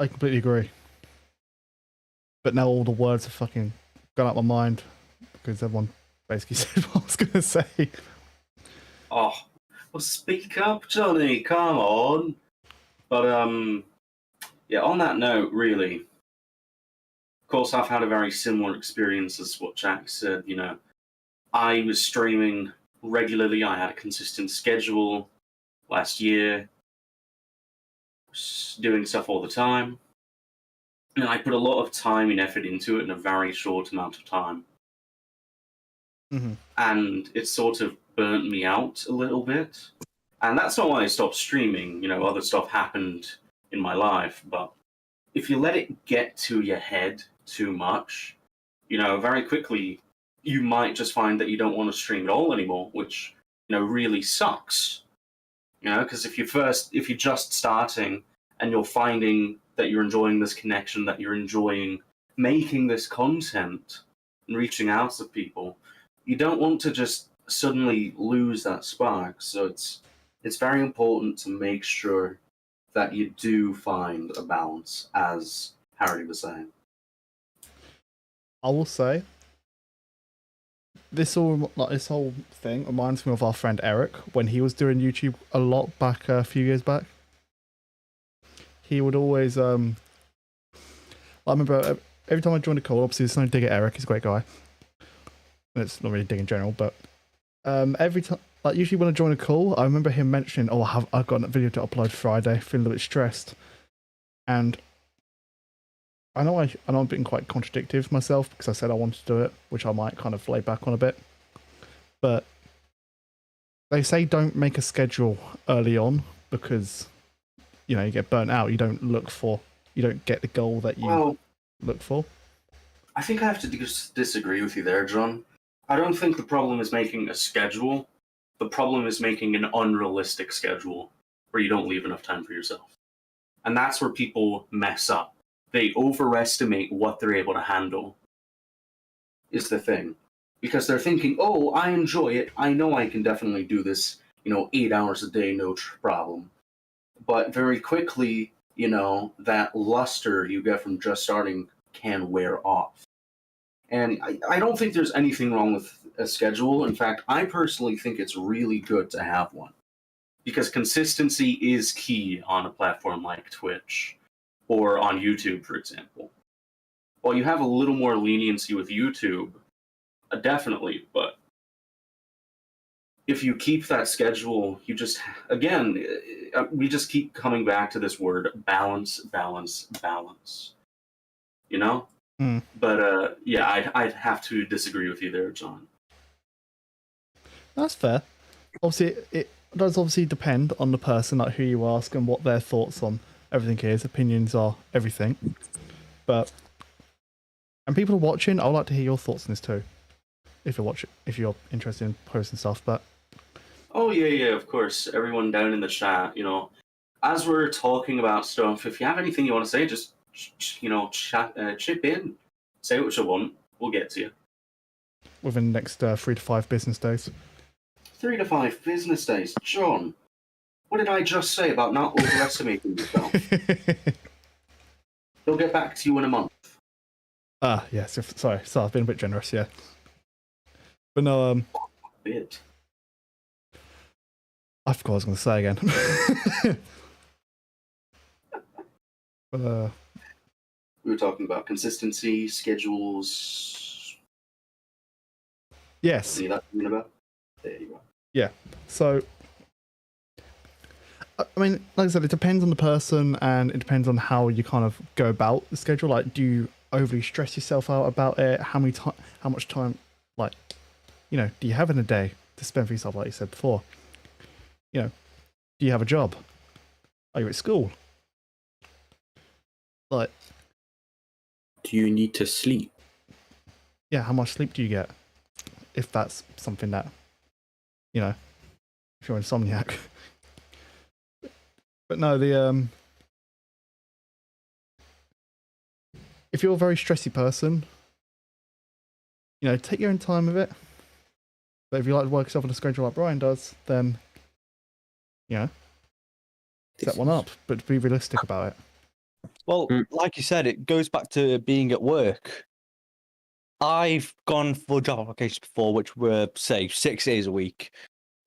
completely agree. But now all the words have fucking gone out my mind because everyone basically said what I was gonna say. Oh, well, speak up, Johnny. Come on. But yeah. On that note, really, of course, I've had a very similar experience as what Jack said. You know, I was streaming regularly. I had a consistent schedule last year, doing stuff all the time, and I put a lot of time and effort into it in a very short amount of time. Mm-hmm. And it sort of burnt me out a little bit. And that's not why I stopped streaming. You know, other stuff happened in my life. But if you let it get to your head too much, you know, very quickly, you might just find that you don't want to stream at all anymore, which, you know, really sucks. You know, because if you're just starting and you're finding that you're enjoying this connection, that you're enjoying making this content and reaching out to people, you don't want to just suddenly lose that spark. So it's very important to make sure that you do find a balance, as Harry was saying. I will say this whole thing reminds me of our friend Eric when he was doing YouTube a lot back a few years back. He would always I remember every time I joined a call, obviously there's no dig at Eric, he's a great guy. It's not really dig in general, but every time, like usually when I join a call, I remember him mentioning, "Oh, I've got a video to upload Friday, feeling a bit stressed," and I know I'm being quite contradictory myself because I said I wanted to do it, which I might kind of lay back on a bit. But they say don't make a schedule early on because, you get burnt out. You don't get the goal that you look for. I think I have to disagree with you there, John. I don't think the problem is making a schedule. The problem is making an unrealistic schedule where you don't leave enough time for yourself. And that's where people mess up. They overestimate what they're able to handle, is the thing. Because they're thinking, oh, I enjoy it. I know I can definitely do this, 8 hours a day, no problem. But very quickly, that luster you get from just starting can wear off. And I don't think there's anything wrong with a schedule. In fact, I personally think it's really good to have one. Because consistency is key on a platform like Twitch or on YouTube, for example. While you have a little more leniency with YouTube, definitely, but if you keep that schedule, you just, again, we just keep coming back to this word, balance, balance, balance. But yeah, I'd have to disagree with you there, John. That's fair. Obviously, it does obviously depend on the person, like who you ask and what their thoughts on everything is. Opinions are everything. And people are watching, I'd like to hear your thoughts on this too. If you're interested in posting stuff, but... Oh, yeah, of course. Everyone down in the chat, as we're talking about stuff, if you have anything you want to say, just, chip in. Say what you want. We'll get to you. Within the next 3 to 5 business days. 3 to 5 business days? John, what did I just say about not overestimating yourself? They'll get back to you in a month. Yes. Sorry, I've been a bit generous, yeah. But no, A bit. I forgot what I was going to say again. We were talking about consistency, schedules. Yes. Any of that coming about? There you go. Yeah. So, I mean, like I said, it depends on the person and it depends on how you kind of go about the schedule. Like, do you overly stress yourself out about it? How much time, like, do you have in a day to spend for yourself, like you said before? Do you have a job? Are you at school? Like, do you need to sleep? Yeah, how much sleep do you get? If that's something that, if you're insomniac. But no, if you're a very stressy person, take your own time with it. But if you like to work yourself on a schedule like Brian does, then, set one up, but be realistic about it. Well, like you said, it goes back to being at work. I've gone for job applications before, which were, say, 6 days a week,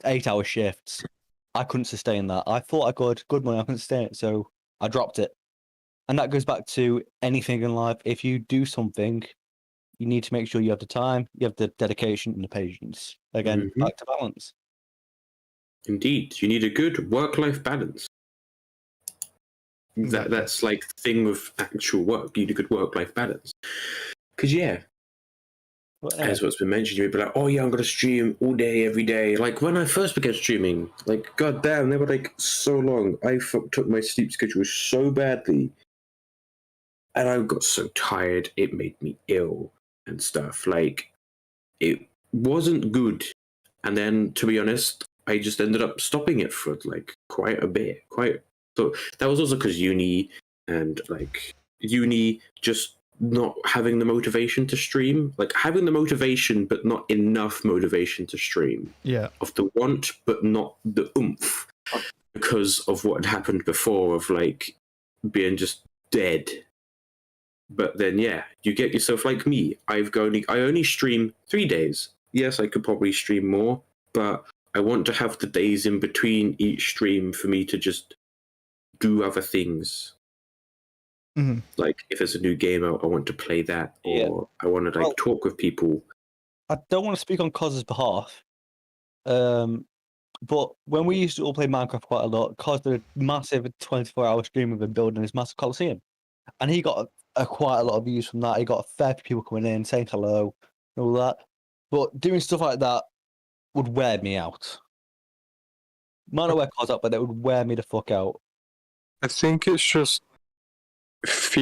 8-hour shifts. I couldn't sustain that. I thought I could, good money, I couldn't sustain it, so I dropped it. And that goes back to anything in life. If you do something, you need to make sure you have the time, you have the dedication and the patience. Again, back to balance. Indeed. You need a good work-life balance. That's like the thing with actual work. You need a good work-life balance. Because, as what's been mentioned, you'd be like, oh yeah, I'm going to stream all day, every day. Like, when I first began streaming, like, goddamn, they were like so long. I fucked up my sleep schedule so badly. And I got so tired, it made me ill and stuff. Like, it wasn't good. And then, to be honest, I just ended up stopping it for like quite a bit. So that was also because uni just not having the motivation to stream, like having the motivation but not enough motivation to stream. Yeah. Of the want but not the oomph, because of what had happened before of like being just dead. But then you get yourself like me. I only stream 3 days. Yes, I could probably stream more, but I want to have the days in between each stream for me to just do other things. Mm-hmm. Like, if there's a new game out, I want to play that, or I want to talk with people. I don't want to speak on Coz's behalf, but when we used to all play Minecraft quite a lot, Coz did a massive 24-hour stream of him building his massive Coliseum, and he got quite a lot of views from that. He got a fair few people coming in, saying hello, and all that. But doing stuff like that, would wear me out. Might not wear clothes out, but that would wear me the fuck out. I think it's just if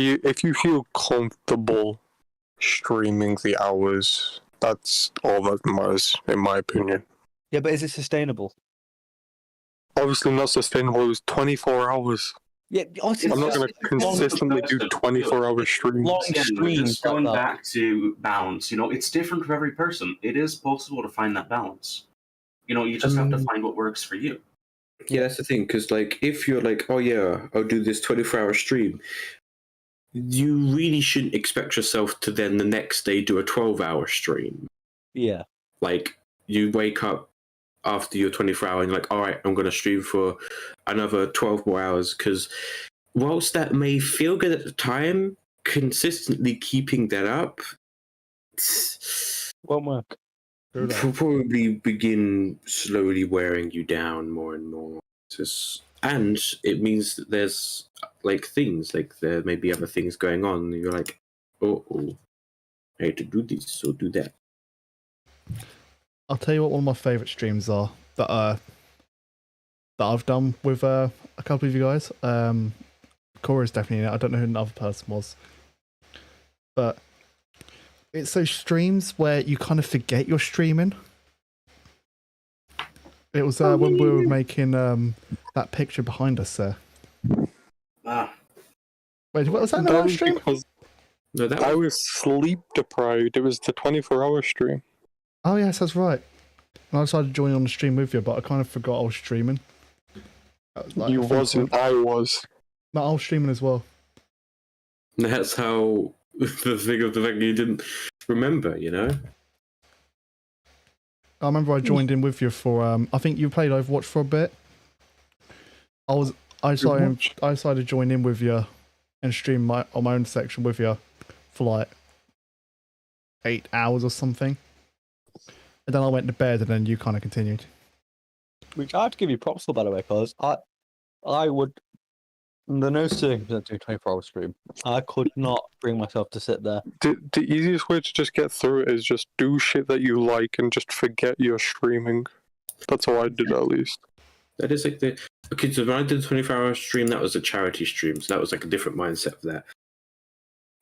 you feel comfortable streaming the hours, that's all that matters, in my opinion. Yeah, but is it sustainable? Obviously not sustainable. It was 24 hours. Yeah, honestly, I'm not going to consistently do 24-hour streams. long Again, streams. just going like that. back to balance, it's different for every person. It is possible to find that balance. You just have to find what works for you. Yeah, that's the thing. Because like, if you're like, oh yeah, I'll do this 24-hour stream, you really shouldn't expect yourself to then the next day do a 12-hour stream. Yeah. Like, you wake up after your 24-hour and you're like, all right, I'm going to stream for another 12 more hours. Because whilst that may feel good at the time, consistently keeping that up Won't work. will probably begin slowly wearing you down more and more. And it means that there's like things, like there may be other things going on. And you're like, oh, I hate to do this or do that. I'll tell you what one of my favourite streams are that I've done with a couple of you guys. Cora's definitely in it. I don't know who another person was. But it's those streams where you kind of forget you're streaming. It was when we were making that picture behind us there. Ah. Wait, what was that? No, stream? Because No, that I was sleep deprived. It was the 24-hour stream. Oh yes, that's right. And I decided to join on the stream with you, but I kind of forgot I was streaming. Like, You wasn't, I was. No, I was streaming as well. That's how the thing of the fact you didn't remember, I remember I joined in with you for I think you played Overwatch for a bit. I decided to join in with you and stream on my own section with you for like 8 hours or something. And then I went to bed and then you kind of continued. Which I have to give you props for, by the way, because I would, under no circumstance, do a 24-hour stream. I could not bring myself to sit there. The easiest way to just get through it is just do shit that you like and just forget you're streaming. That's how I did, at least. That is like okay, so when I did a 24-hour stream, that was a charity stream, so that was like a different mindset of that.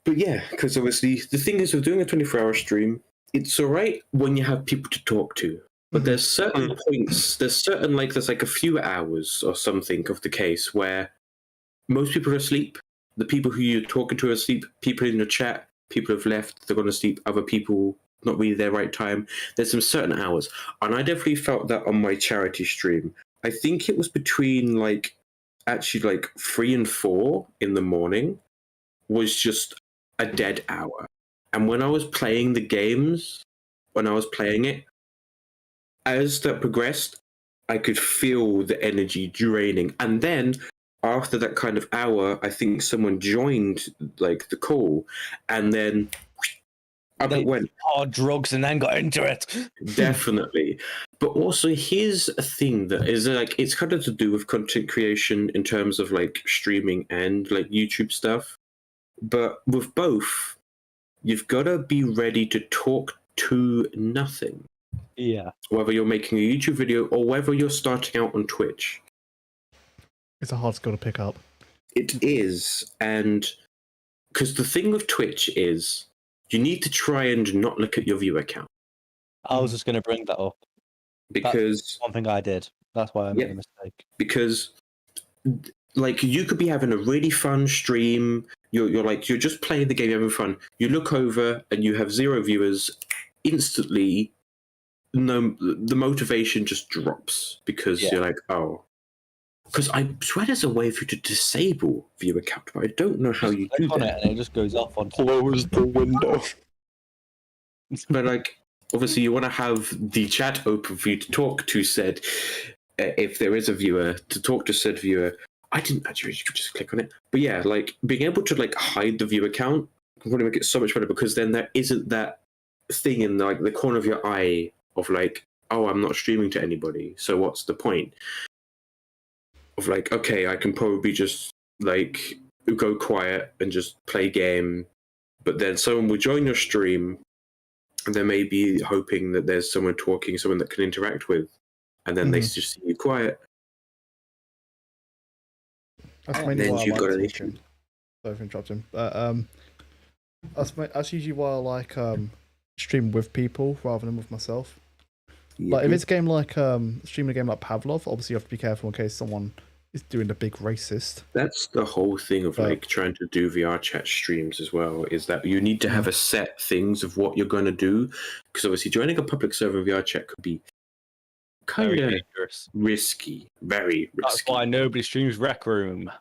But yeah, because obviously the thing is with doing a 24-hour stream, it's alright when you have people to talk to. But there's certain points, there's like a few hours or something of the case where most people are asleep. The people who you're talking to are asleep. People in the chat, people have left, they're going to sleep. Other people, not really their right time. There's some certain hours. And I definitely felt that on my charity stream. I think it was between 3 and 4 in the morning was just a dead hour. And when I was playing the games, when I was playing it, as that progressed, I could feel the energy draining. And then after that kind of hour, I think someone joined like the call, and then up it went. Hard drugs and then got into it. Definitely. But also here's a thing that is like, it's kind of to do with content creation in terms of like streaming and like YouTube stuff. But with both, you've got to be ready to talk to nothing. Yeah. Whether you're making a YouTube video or whether you're starting out on Twitch. It's a hard skill to pick up. It is. And because the thing with Twitch is you need to try and not look at your viewer count. I was just going to bring that up. Because that's one thing I did. That's why I made a mistake. Because like you could be having a really fun stream. You're just playing the game, having fun. You look over and you have 0 viewers. Instantly, the motivation just drops because you're like, oh. Because I swear there's a way for you to disable viewer count, but I don't know how you do that. And it just goes off on Close the window. But like, obviously, you want to have the chat open for you to talk to said, if there is a viewer, to talk to said viewer. I didn't actually, you could just click on it. But yeah, like being able to like hide the viewer count can probably make it so much better because then there isn't that thing in like the corner of your eye of like, oh, I'm not streaming to anybody, so what's the point? Of like, okay, I can probably just like go quiet and just play game, but then someone will join your stream they may be hoping that there's someone talking, someone that can interact with, and then they just see you quiet. That's And mainly then why I you've like got an talking. issue. Sorry for interrupting. That's usually why I like stream with people rather than with myself. Like if it's a game like streaming a game like Pavlov, obviously you have to be careful in case someone is doing the big racist. That's the whole thing of like trying to do VR chat streams as well, is that you need to have a set things of what you're going to do, because obviously joining a public server in VR chat could be kind of risky, very risky. That's why nobody streams Rec Room.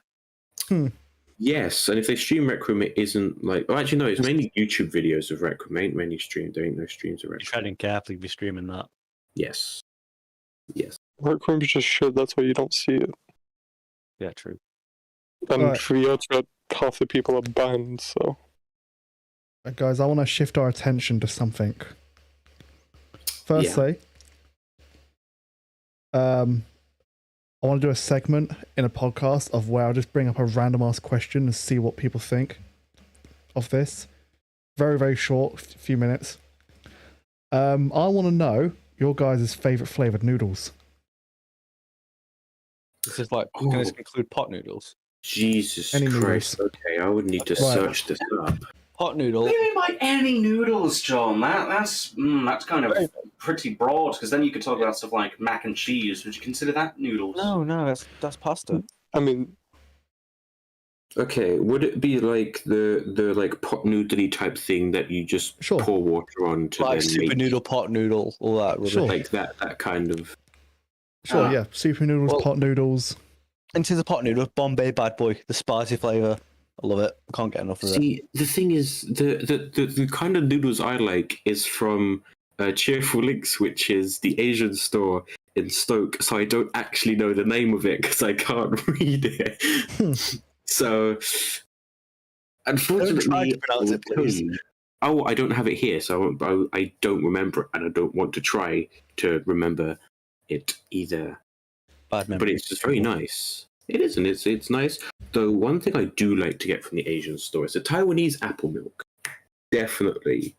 Yes, and if they stream Rec Room, it isn't like... Oh, actually, no, it's mainly YouTube videos of Rec Room. Ain't many streams. There ain't no streams of Rec Room. You're treading carefully be streaming that. Yes. Yes. Rec Room's just shit, that's why you don't see it. Yeah, true. And VR chat, half the people are banned, so... Guys, I want to shift our attention to something. Firstly, I want to do a segment in a podcast of where I'll just bring up a random ass question and see what people think of this. Very, very short, few minutes. I want to know your guys' favourite flavoured noodles. This is like, can this include pot noodles? Jesus Any Christ. noodles. Okay, I would need to search this up. Pot noodle. What do you mean by any noodles, John? That's kind of pretty broad, because then you could talk about stuff like mac and cheese. Would you consider that noodles? No, that's pasta. I mean... Okay, would it be like the like pot noodly type thing that you just pour water on to like then super make... noodle, pot noodle, all that? Sure. Like that kind of... Sure, yeah. Super noodles, pot noodles. Into the pot noodle, Bombay Bad Boy, the spicy flavour. I love it. I can't get enough of it. See, the thing is, the kind of noodles I like is from Cheerful Links, which is the Asian store in Stoke. So I don't actually know the name of it because I can't read it. So, unfortunately, Don't try to pronounce it, please. I don't have it here, so I don't remember it, and I don't want to try to remember it either. Bad memory. But it's just very nice. It is, and it's nice. Though one thing I do like to get from the Asian store is the Taiwanese apple milk. Definitely.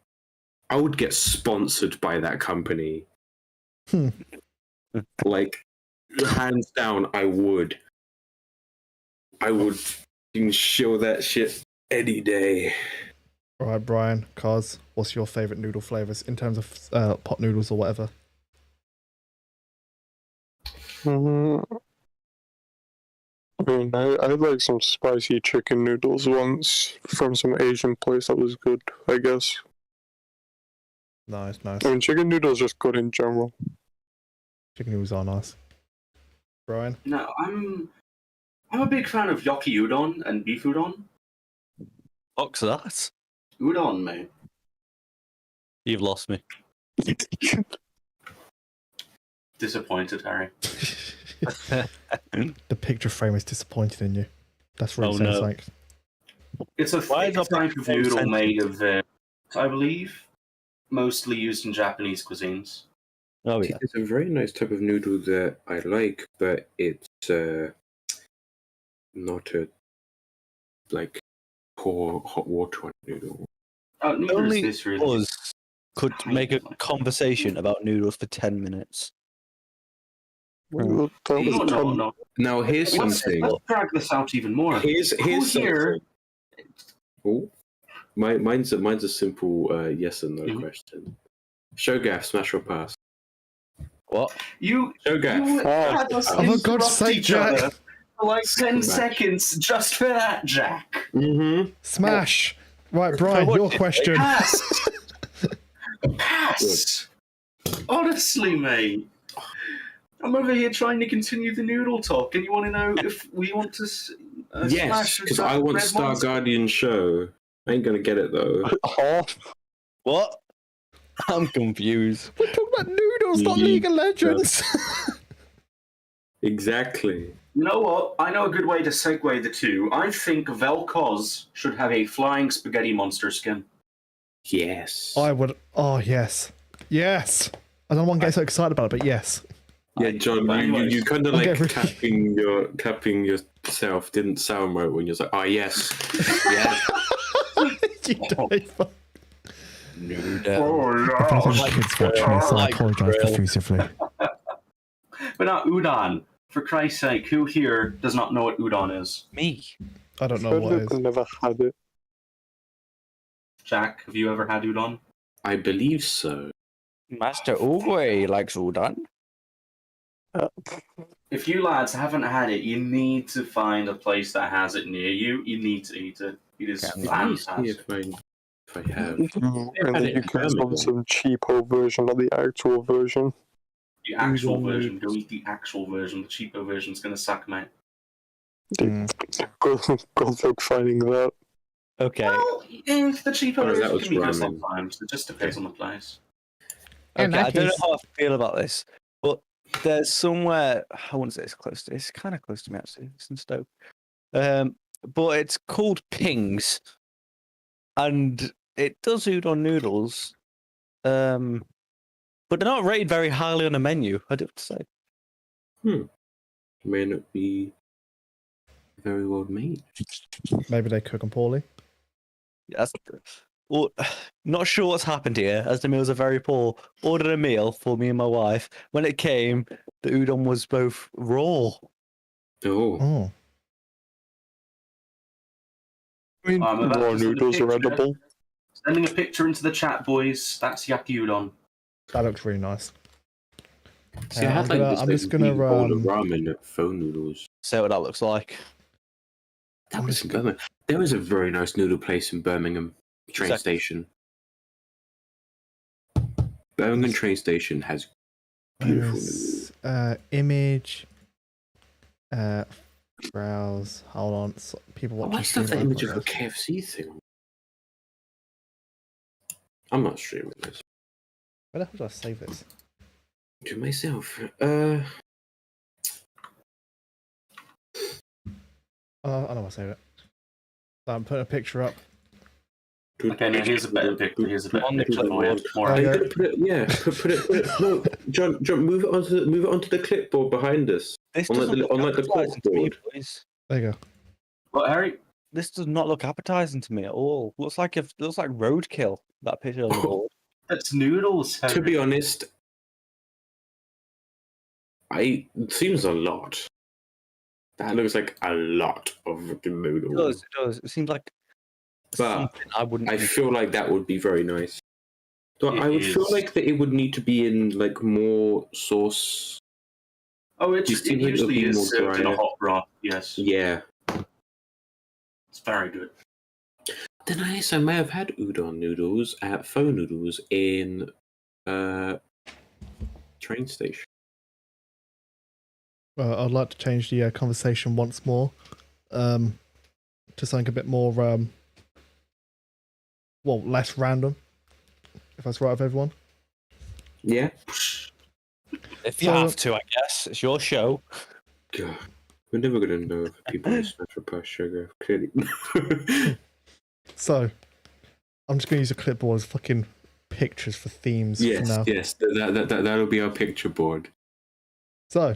I would get sponsored by that company. Like, hands down, I would. I would show that shit any day. All right, Brian, Kaz, what's your favourite noodle flavours in terms of pot noodles or whatever? I mean, I had like some spicy chicken noodles once from some Asian place that was good, I guess. Nice. I mean, chicken noodles are just good in general. Chicken noodles are nice. Brian? No, I'm a big fan of yaki udon and beef udon. What's that? Udon, mate. You've lost me. Disappointed, Harry. The picture frame is disappointed in you. That's really sounds like. It's a thick type of noodle made of, I believe, mostly used in Japanese cuisines. Oh yeah, it's a very nice type of noodle that I like, but it's not a like pour hot water on noodle. Only us could make a conversation about noodles for 10 minutes. No. Now here's something. Let's drag this out even more. Here's something. Oh, mine's a simple yes and no question. Shogaff, smash or pass? What? Shogaff. Oh, for God's sake, Jack! For like 10 seconds, just for that, Jack. Mm-hmm. Smash. Right, Brian, your question. Pass. Pass. Honestly, mate. I'm over here trying to continue the noodle talk, and you want to know if we want to yes, because I want Star Guardian show. I ain't gonna get it though. What? I'm confused. We're talking about noodles, not League of Legends. Exactly. You know what? I know a good way to segue the two. I think Vel'Koz should have a flying spaghetti monster skin. Yes. I would. Oh, yes. Yes. I don't want to get so excited about it, but yes. Yeah, John, you kind of like clapping yourself didn't sound right when you're like, oh, yes. Yeah. You Oh, If no. there's kids watching this, I apologise profusely. But not udon. For Christ's sake, who here does not know what udon is? Me. I don't know what it I've is. never had it. Jack, have you ever had udon? I believe so. Master Oogway likes udon. If you lads haven't had it, you need to find a place that has it near you. You need to eat it. It is Let me see fantastic. if I have. And then you can have some cheapo version of the actual version. The actual version. Go eat the actual version. The cheapo version's gonna suck, mate. Good luck finding that. Okay. Well, the cheapo Oh, that version was can be good ramen. sometimes. It just depends on the place. Okay, I don't know how I feel about this, but there's somewhere, I wouldn't say it's close to, it's kind of close to me actually, it's in Stoke. But it's called Pings, and it does udon noodles, but they're not rated very highly on the menu, I do have to say. May not be very well made. Maybe they cook them poorly. Yes. Well, not sure what's happened here, as the meals are very poor. Ordered a meal for me and my wife. When it came, the udon was both raw. Oh. Oh. I mean, I'm about raw to send a noodles are picture. edible. Sending a picture into the chat, boys. That's yaki udon. That looks really nice. See, I had I'm just gonna bowl of ramen at phone noodles. So what that looks like. That was in Birmingham. There was a very nice noodle place in Birmingham train station. Birmingham train station has beautiful noodles. Image. Browse. Hold on. People watching. What's the image of a KFC thing? I'm not streaming this. Where the hell did I save this? To myself. I know I saved it. I'm putting a picture up. Okay, now here's a better picture. Here's a better On the picture for you. More Are you Okay. gonna put it? Yeah, put it. No, John, move it onto the clipboard behind us. This On doesn't like look the appetizing to me, corkboard. boys. There you go. What, Harry? This does not look appetizing to me at all. Looks like roadkill. That picture on the board. That's noodles, Harry. To be honest, it seems a lot. That looks like a lot of freaking It noodles. does. It does. It seems like But something I wouldn't. I feel like that would be very nice. So I would feel is. like that it would need to be in like more sauce. Oh, it You seem like it'll usually be more is served in a drier. hot broth. Yes, Yeah. it's very good. Then I may have had udon noodles at phone noodles in train station. I'd like to change the conversation once more to something a bit more, less random. If that's right with everyone. Yeah. If you have to, I guess it's your show. God, we're never gonna know if people are smash for past sugar. Clearly. So, I'm just going to use a clipboard as fucking pictures for themes for now. Yes. That'll be our picture board. So,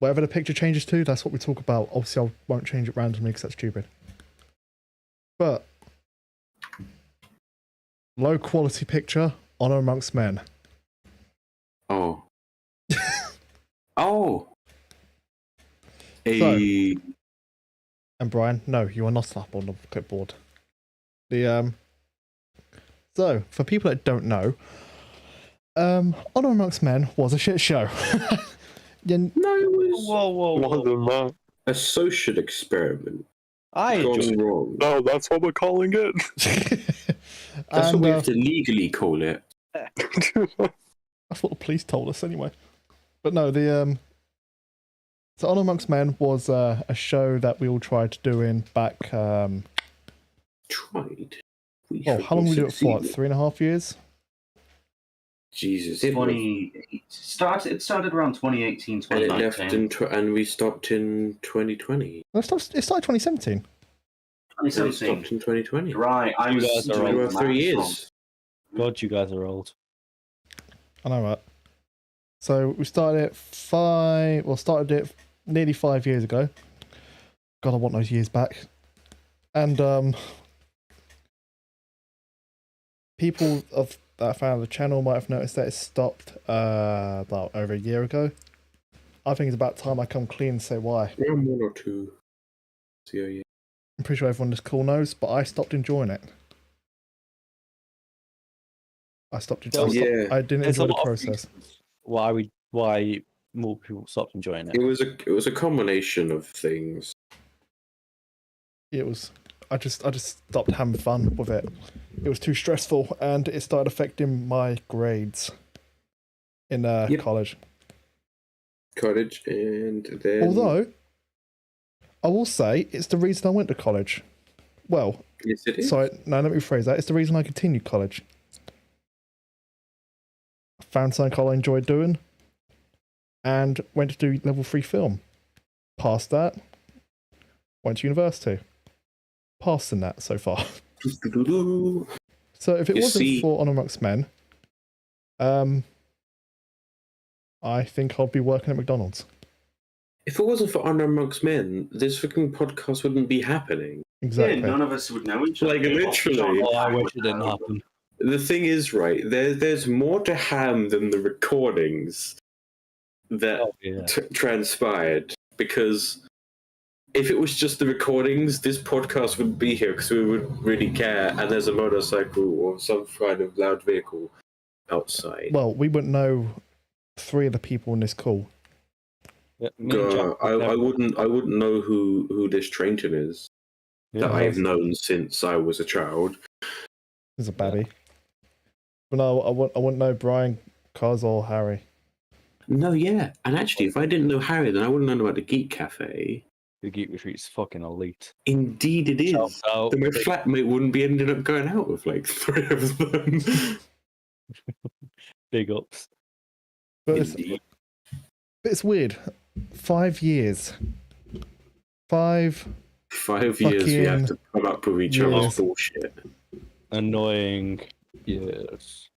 whatever the picture changes to, that's what we talk about. Obviously, I won't change it randomly because that's stupid. But, low quality picture, honor amongst men. Oh. Oh. Hey. And Brian, no, you are not up on the clipboard. So, for people that don't know, Honor Amongst Men was a shit show. No, it was More than that. a social experiment I gone enjoy. wrong. No, that's what we're calling it. That's what we And, have to legally call it. that's what the police told us anyway. But no, so Honor Amongst Men was a show that we all tried to do in back. Tried. How long did we do it for? 3.5 years. Jesus. It 20 started around 2018, and it 2019. left and we stopped in 2020. No, it started 2017. We stopped 2017. in 2020. Right, I You was guys are doing We old. were the 3 maths wrong. years. God, you guys are old. I know, right? So we started it nearly 5 years ago. God, I want those years back. And people that found the channel might have noticed that it stopped about over a year ago. I think it's about time I come clean and say why. Around 1 or 2. So, yeah. I'm pretty sure everyone in this call knows, but I stopped enjoying it. I didn't enjoy the process. Why more people stopped enjoying it? It was a combination of things. It was. I just stopped having fun with it. It was too stressful, and it started affecting my grades in college. College, and then. Although, I will say it's the reason I went to college. Well, yes, it is. Sorry, no, let me rephrase that. It's the reason I continued college. I found something I enjoyed doing, and went to do level 3 film. Passed that. Went to university. Passing that so far. So if it wasn't for Honor Amongst Men, I think I'll be working at McDonald's. If it wasn't for Honor Amongst Men, this freaking podcast wouldn't be happening. Exactly. Yeah, none of us would know each other. Like, literally. Oh, I wish it didn't happen. The thing is, right, there's more to Ham than the recordings that transpired, because if it was just the recordings, this podcast wouldn't be here because we wouldn't really care, and there's a motorcycle or some kind of loud vehicle outside. Well, we wouldn't know 3 of the people in this call. Yeah, I wouldn't know who this Trainton is that I've known since I was a child. He's a baddie. But no, I wouldn't know Brian, Cos, or Harry. No, yeah. And actually, if I didn't know Harry, then I wouldn't know about the Geek Cafe. The Geek Retreat's fucking elite. Indeed it is. So my flatmate wouldn't be ending up going out with like 3 of them. Big ups. But it's weird. 5 years. 5 years we have to come up with each other's bullshit. Annoying. Yes.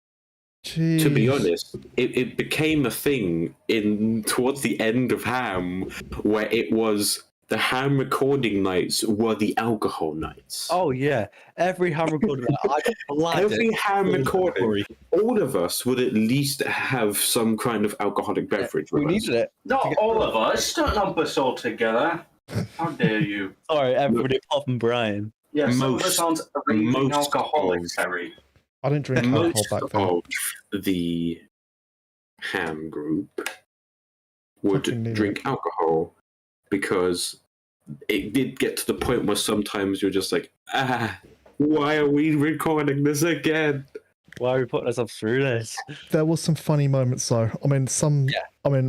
Jeez. To be honest, it became a thing towards the end of Ham, where it was the Ham recording nights were the alcohol nights. Oh yeah, every Ham recording night. Every Ham recording, all of us would at least have some kind of alcoholic beverage. We needed it. Not all of us. Don't lump us all together. How dare you? Sorry, everybody apart from Brian. Yeah, some of us aren't raving alcoholics, Harry. I didn't drink alcohol back then. Most of the Ham group would drink alcohol because it did get to the point where sometimes you're just like, why are we recording this again? Why are we putting ourselves through this? There was some funny moments though. I mean,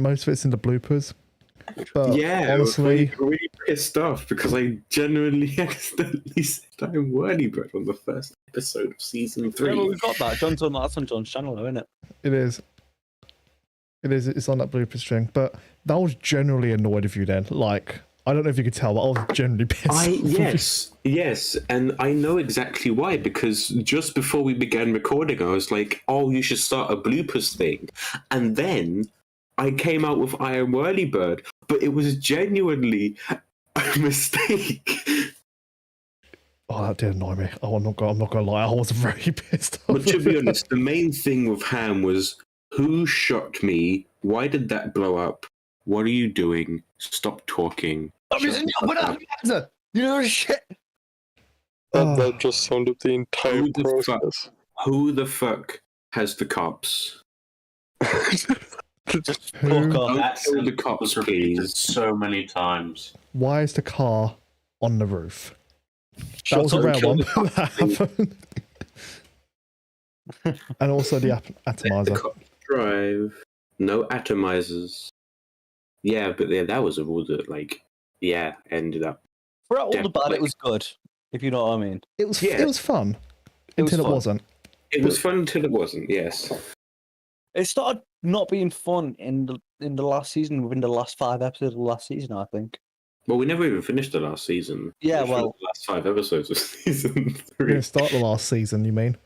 most of it's in the bloopers. But honestly, I was really pissed off because I genuinely accidentally said I'm Whirly Bird on the first episode of season 3. Yeah, well, we got that. That's on John's channel, though, isn't it? It is. It's on that blooper string. But I was generally annoyed with you then. Like, I don't know if you could tell, but I was generally pissed. Yes, and I know exactly why, because just before we began recording, I was like, oh, you should start a bloopers thing. And then I came out with I Am Whirly Bird, but it was genuinely a mistake. Oh, that did annoy me. Oh, I'm not gonna lie, I was very pissed off. But to be honest, the main thing with Ham was, who shot me? Why did that blow up? What are you doing? Stop talking. You know shit. That just summed up the entire process. Who the fuck has the cops? Just fuck off. That's the cops, please. So many times. Why is the car on the roof? That was Shut a up, rare one that happened. And also the atomizer. The cops drive. No atomizers. Yeah, but that was a rule that, ended up. For all the bad, it was good. If you know what I mean. It was fun until it wasn't. It was fun until it wasn't. Yes. It started not being fun in the last season, within the last 5 episodes of the last season, I think. Well, we never even finished the last season. Yeah, the last 5 episodes of season 3. We're going to start the last season, you mean?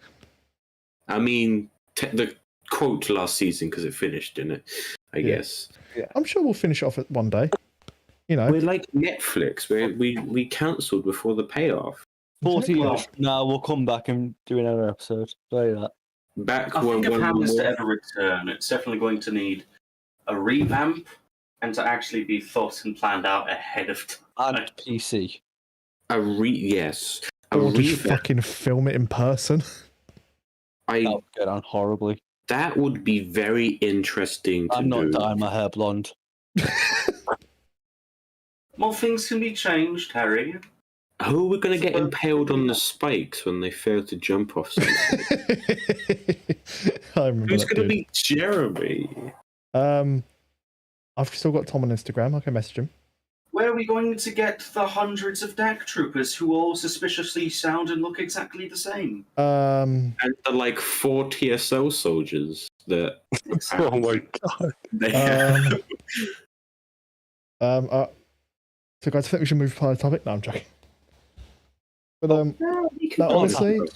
I mean, the quote last season because it finished, didn't it? I guess. Yeah. I'm sure we'll finish it off one day. You know, we're like Netflix, where we cancelled before the payoff. 40 Well- years from now, we'll come back and do another episode. Say that. Back I when think if Ham is to we ever return, it's definitely going to need a revamp and to actually be thought and planned out ahead of time. And PC. yes. Or just fucking film it in person. That would go down horribly. That would be very interesting to I'm not do. dyeing my hair blonde. Well, things can be changed, Harry. Who are we going to get impaled on the spikes when they fail to jump off something? I remember Who's that going to dude. be Jeremy? I've still got Tom on Instagram. I can message him. Where are we going to get the hundreds of DAC troopers who all suspiciously sound and look exactly the same? And the like 4 TSL soldiers that Oh my god. they have. So guys, I think we should move past the topic. No, I'm joking. But No, we can no, go honestly, on.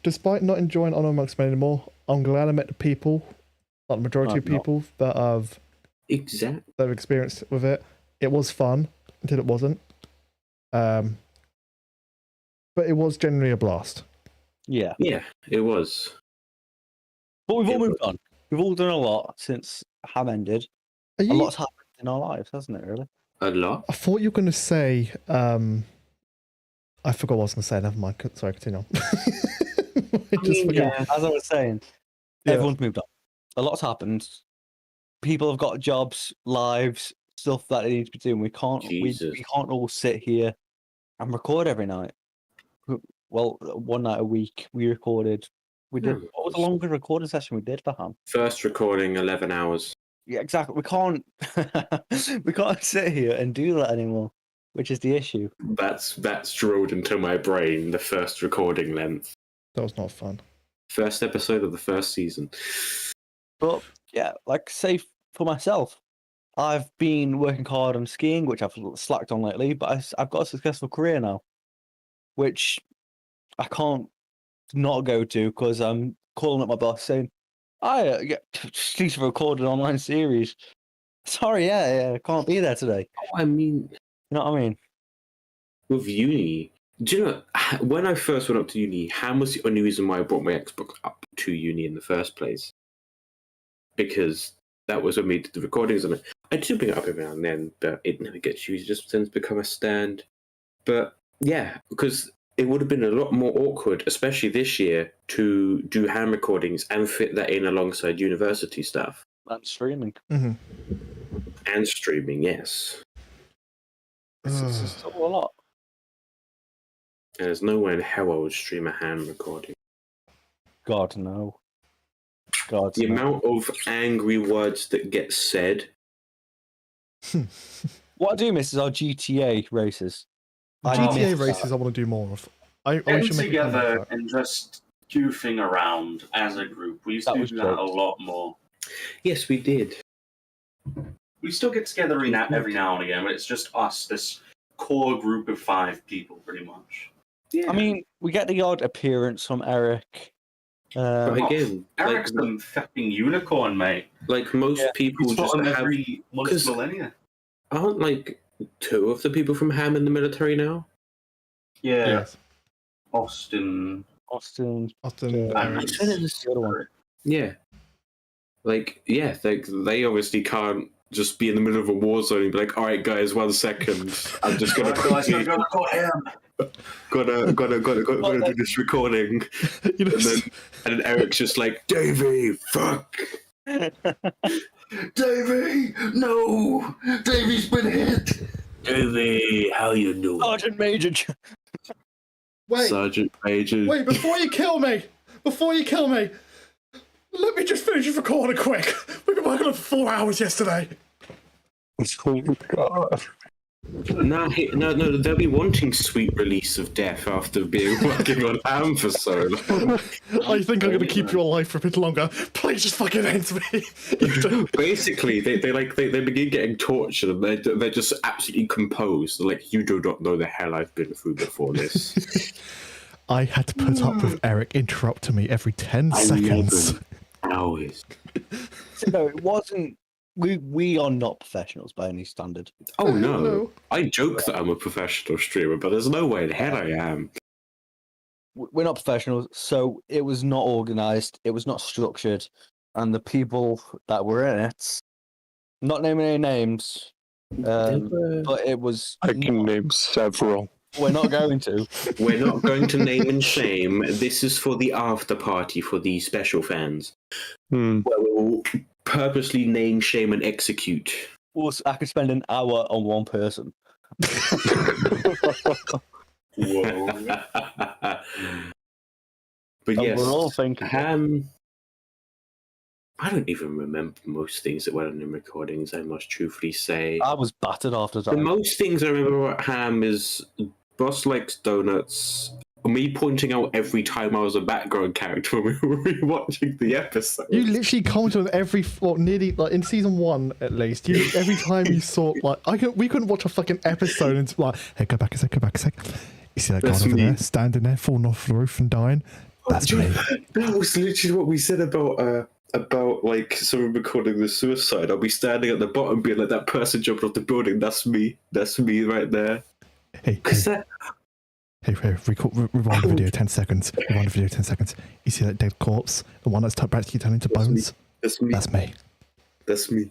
despite not enjoying Honor Amongst Men anymore, I'm glad I met the people, like the majority I'm of people that have experienced with it. It was fun until it wasn't. But it was generally a blast. Yeah. Yeah, it was. But we've all moved on. We've all done a lot since Ham ended. Are A you, lot's happened in our lives, hasn't it, really? A lot. I thought you were going to say, I forgot what I was going to say. Never mind. Sorry, continue on. As I was saying, Yeah. everyone's moved on. A lot's happened. People have got jobs, lives, stuff that they need to be doing. We can't all sit here and record every night. Well, one night a week we recorded. We did. What was the longest recording session we did for Ham? First recording 11 hours. Yeah, exactly. We can't. We can't sit here and do that anymore, which is the issue. That's drilled into my brain. The first recording length. That was not fun. First episode of the first season. But yeah, like say for myself, I've been working hard on skiing, which I've slacked on lately. But I've got a successful career now, which I can't not go to because I'm calling up my boss saying, "I need to record an online series." Sorry, yeah, I can't be there today. I mean, You know what I mean? with uni, do you know when I first went up to uni, Ham was the only reason why I brought my Xbox up to uni in the first place. Because that was when we did the recordings on it. I do bring it up every now and then, but it never gets used. It just tends to become a stand. But yeah, because it would have been a lot more awkward, especially this year, to do Ham recordings and fit that in alongside university stuff. And streaming. Mm-hmm. And streaming, yes. It's still a lot. And there's no way in hell I would stream a Ham recording. God, no. God, The no. amount of angry words that get said. What I do miss is our GTA races. I GTA miss races I want to do more of. I we Getting should make a plan together for that. and just goofing around as a group. We used That to was do that a jokes. lot more. Yes, we did. We still get together every now and again, but it's just us, this core group of 5 people, pretty much. Yeah. I mean, we get the odd appearance from Eric. But again, Eric's the fucking unicorn, mate. like most people He's just got him have. every once 'cause- millennia. Aren't like 2 of the people from Ham in the military now? Yeah, Yes. Austin. Austin. Austin. And Eric. The other one. Yeah. Like, yeah, they obviously can't just be in the middle of a war zone and be like, all right, guys, 1 second. I'm just going to quickly gotta do this recording. You know, And then Eric's just like, Davey, fuck. Davey, no! Davey's been hit! Davey, how you doing? Sergeant Major. wait, Sergeant Major. wait! Before you kill me, let me just finish this recording quick. We've been working on it for 4 hours yesterday. Oh my god. No, they'll be wanting sweet release of death after being working on Ham for so long. I think I'm going to keep you alive for a bit longer. Please just fucking end me. Basically, they begin getting tortured and they're just absolutely composed. They're like, you do not know the hell I've been through before this. I had to put up with Eric interrupting me every 10 seconds. 11 hours. No, it wasn't. We are not professionals by any standard. Oh no. No. I joke that I'm a professional streamer, but there's no way in hell I am. we're not professionals, so it was not organized, it was not structured, and the people that were in it, not naming any names, but it was. I can name several. We're not going to. We're not going to name and shame. This is for the after party for the special fans, where we will purposely name, shame, and execute. Also, I could spend an hour on one person. Whoa. But And yes, we're all thinking. Ham. I don't even remember most things that went on in recordings, I must truthfully say. I was battered after that. The most things I remember about Ham is Boss likes donuts. Me pointing out every time I was a background character when we were rewatching the episode. You literally commented on every, nearly like in season 1 at least. You every time you saw like we couldn't watch a fucking episode and it's like, hey, go back a sec. You see that guy over there standing there, falling off the roof and dying? That's me. That was literally what we said about like someone recording the suicide. I'll be standing at the bottom being like, that person jumped off the building. That's me right there. Hey, rewind the video 10 seconds. Rewind the video 10 seconds. You see that dead corpse? The one that's practically turned into bones? That's me. That's me. That's me.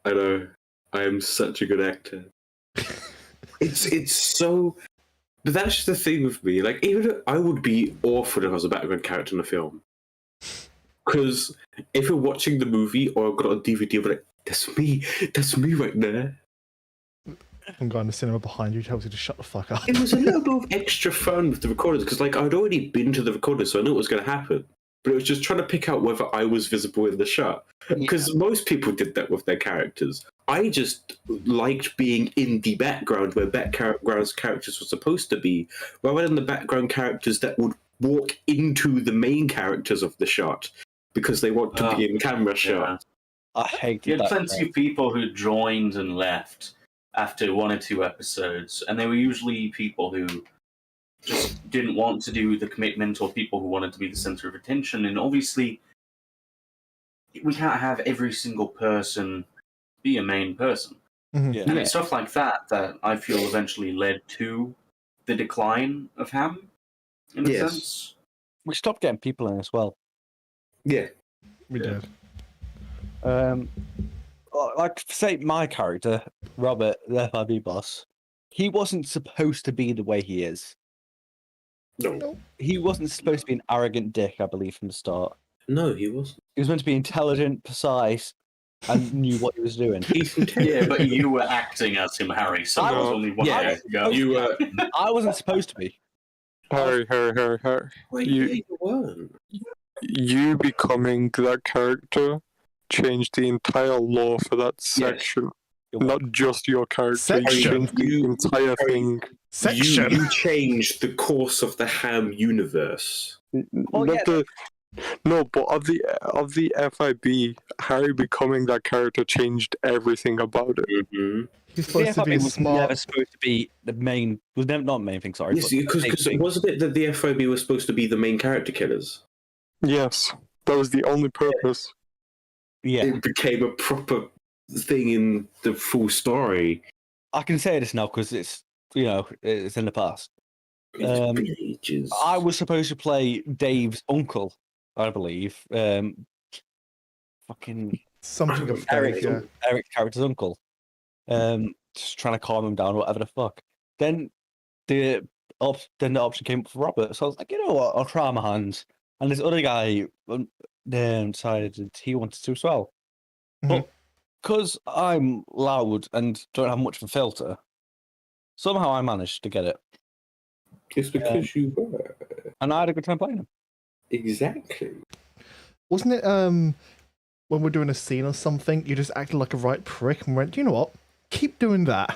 I know. I am such a good actor. It's so... But that's just the thing with me. Like, even I would be awful if I was a background character in a film. Because if you're watching the movie or I've got it on DVD, I'll be like, that's me right there. Some guy in the cinema behind you tells you to shut the fuck up. It was a little bit of extra fun with the recorders because, like, I'd already been to the recorders, so I knew what was going to happen. But it was just trying to pick out whether I was visible in the shot. Because most people did that with their characters. I just liked being in the background where background characters were supposed to be, rather than the background characters that would walk into the main characters of the shot because they want to be in camera shot. I hate that. You had plenty of people who joined and left after 1 or 2 episodes, and they were usually people who just didn't want to do the commitment or people who wanted to be the center of attention. And obviously, we can't have every single person be a main person. Mm-hmm. Yeah. And it's stuff like that that I feel eventually led to the decline of Ham, in a sense. We stopped getting people in as well. Yeah. We did. Like, say, my character, Robert, the FIB boss, he wasn't supposed to be the way he is. No. He wasn't supposed to be an arrogant dick, I believe, from the start. No, he wasn't. He was meant to be intelligent, precise, and knew what he was doing. Yeah, but you were acting as him, Harry, so there was only one way to go. You were... I wasn't supposed to be. Harry. Wait, you weren't. You becoming that character changed the entire lore for that section. Not just your character. Section? You changed the entire thing. Section? You changed the course of the Ham universe. No, but of the FIB, Harry becoming that character changed everything about it. Mm-hmm. He's supposed to be was smart. never supposed to be the main. Was never not the main thing. Sorry, Yes, because it wasn't it that the FIB was supposed to be the main character killers? Yes, that was the only purpose. Yeah, It became a proper thing in the full story. I can say this now because it's it's in the past. It's been ages. I was supposed to play Dave's uncle, I believe. Fucking Something of Eric's yeah. Eric's character's uncle. Just trying to calm him down, whatever the fuck. Then the option came up for Robert, so I was like, you know what, I'll try my hands. And this other guy decided he wanted to as well. Mhm. But because I'm loud and don't have much of a filter, somehow I managed to get it. It's because you were. And I had a good time playing him. Exactly. Wasn't it when we're doing a scene or something, you just acted like a right prick and went, you know what? Keep doing that.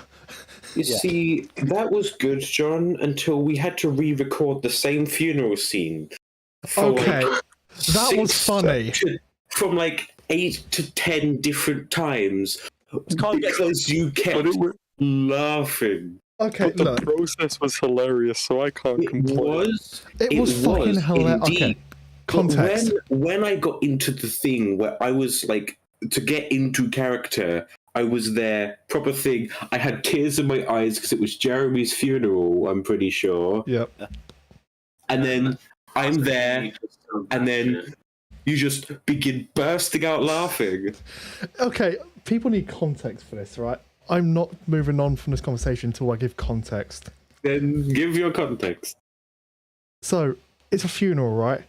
You see, that was good, John, until we had to re-record the same funeral scene. Okay, that was funny. From like 8 to 10 different times because you kept laughing. Okay, But the look, process was hilarious, so I can't complain. it was fucking hilarious. Okay, context. When I got into the thing where I was like, to get into character, I was there, proper thing. I had tears in my eyes because it was Jeremy's funeral, I'm pretty sure. Yep. and then I'm there, and then you just begin bursting out laughing. Okay, people need context for this, right? I'm not moving on from this conversation until I give context. Then give your context. So, it's a funeral, right?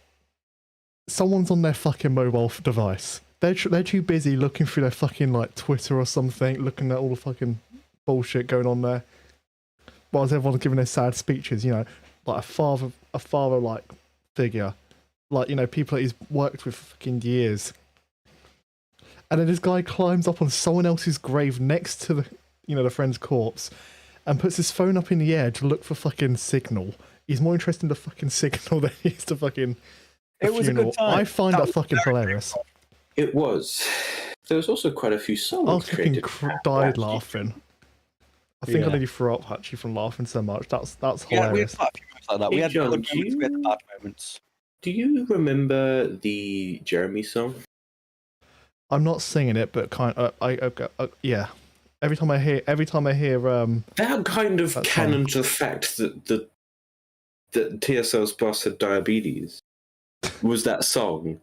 Someone's on their fucking mobile device. They're too busy looking through their fucking, like, Twitter or something, looking at all the fucking bullshit going on there. Whilst everyone's giving their sad speeches, you know, like a father, like, figure. Like, you know, people that he's worked with for fucking years. And then this guy climbs up on someone else's grave next to the, you know, the friend's corpse and puts his phone up in the air to look for fucking signal. He's more interested in the fucking signal than he is to fucking It was funeral. a good time. I find that fucking hilarious. It was. There was also quite a few songs. I fucking died laughing. I think I Yeah. nearly threw up actually from laughing so much. That's Yeah, we had hilarious. quite a few moments like that. We Hey, had John, good do moments, we had you- bad moments. Do you remember the Jeremy song? I'm not singing it, but yeah. Every time I hear That kind of That canon to the fact that TSL's boss had diabetes was that song.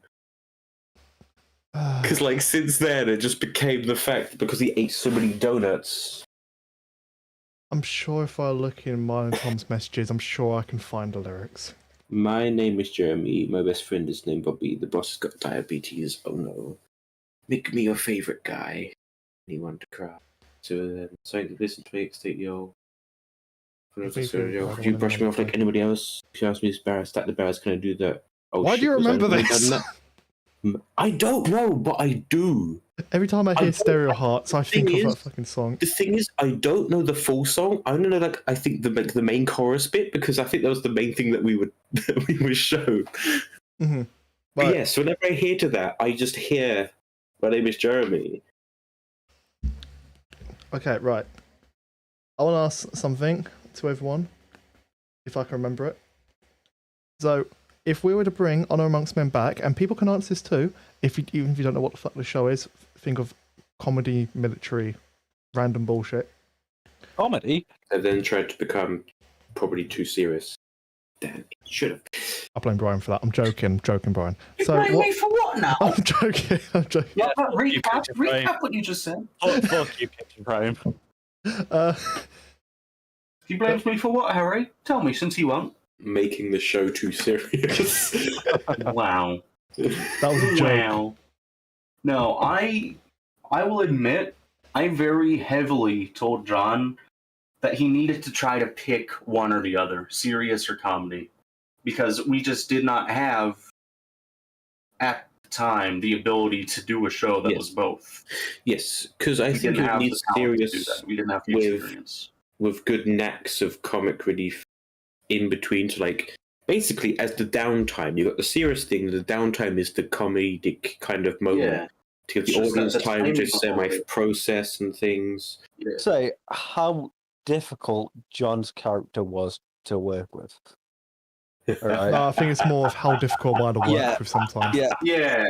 Because like since then it just became the fact because he ate so many donuts. I'm sure if I look in mine and Tom's messages, I'm sure I can find the lyrics. My name is Jeremy. My best friend is named Bobby. The boss has got diabetes. Oh no. Make me your favorite guy. Anyone to cry. So something to listen to me, state yo. You brush me off like anybody else. She asked me, is Barra stack the barrels? Can I do that? Oh, Why do you was I remember really this? done that? I don't know, but I do. Every time I hear Stereo Hearts, I think of thing that is- fucking song. The thing is, I don't know the full song. I only know like I think the main chorus bit because I think that was the main thing that we were shown. Mm-hmm. But Right. yes, whenever I hear to that, I just hear my name is Jeremy. Okay, right. I want to ask something to everyone, if I can remember it. So, if we were to bring Honor Amongst Men back, and people can answer this too, even if you don't know what the fuck the show is, think of comedy, military, random bullshit. Comedy? And then tried to become probably too serious. Damn, should have. I blame Brian for that. I'm joking, Brian. You So blame what? me for what now? I'm joking. Yeah, But you recap kitchen frame. what you just said. Fuck you, Kitchen Prime. You blamed me for what, Harry? Tell me, since you won't. Making the show too serious. Wow. That was a joke. Wow. No, I will admit, I very heavily told John that he needed to try to pick one or the other, serious or comedy, because we just did not have, at the time, the ability to do a show that Yes. was both. Yes, because I We think didn't you have need the talent to do serious that. We didn't have the with- experience. with good knacks of comic relief in between to like basically as the downtime. You got the serious thing, the downtime is the comedic kind of moment Yeah. to give It's the just audience that the time to timing say of my it. process and things. Yeah. Say how difficult John's character was to work with. Alright. No, I think it's more of how difficult am I to work Yeah. with sometimes. Yeah, Yeah.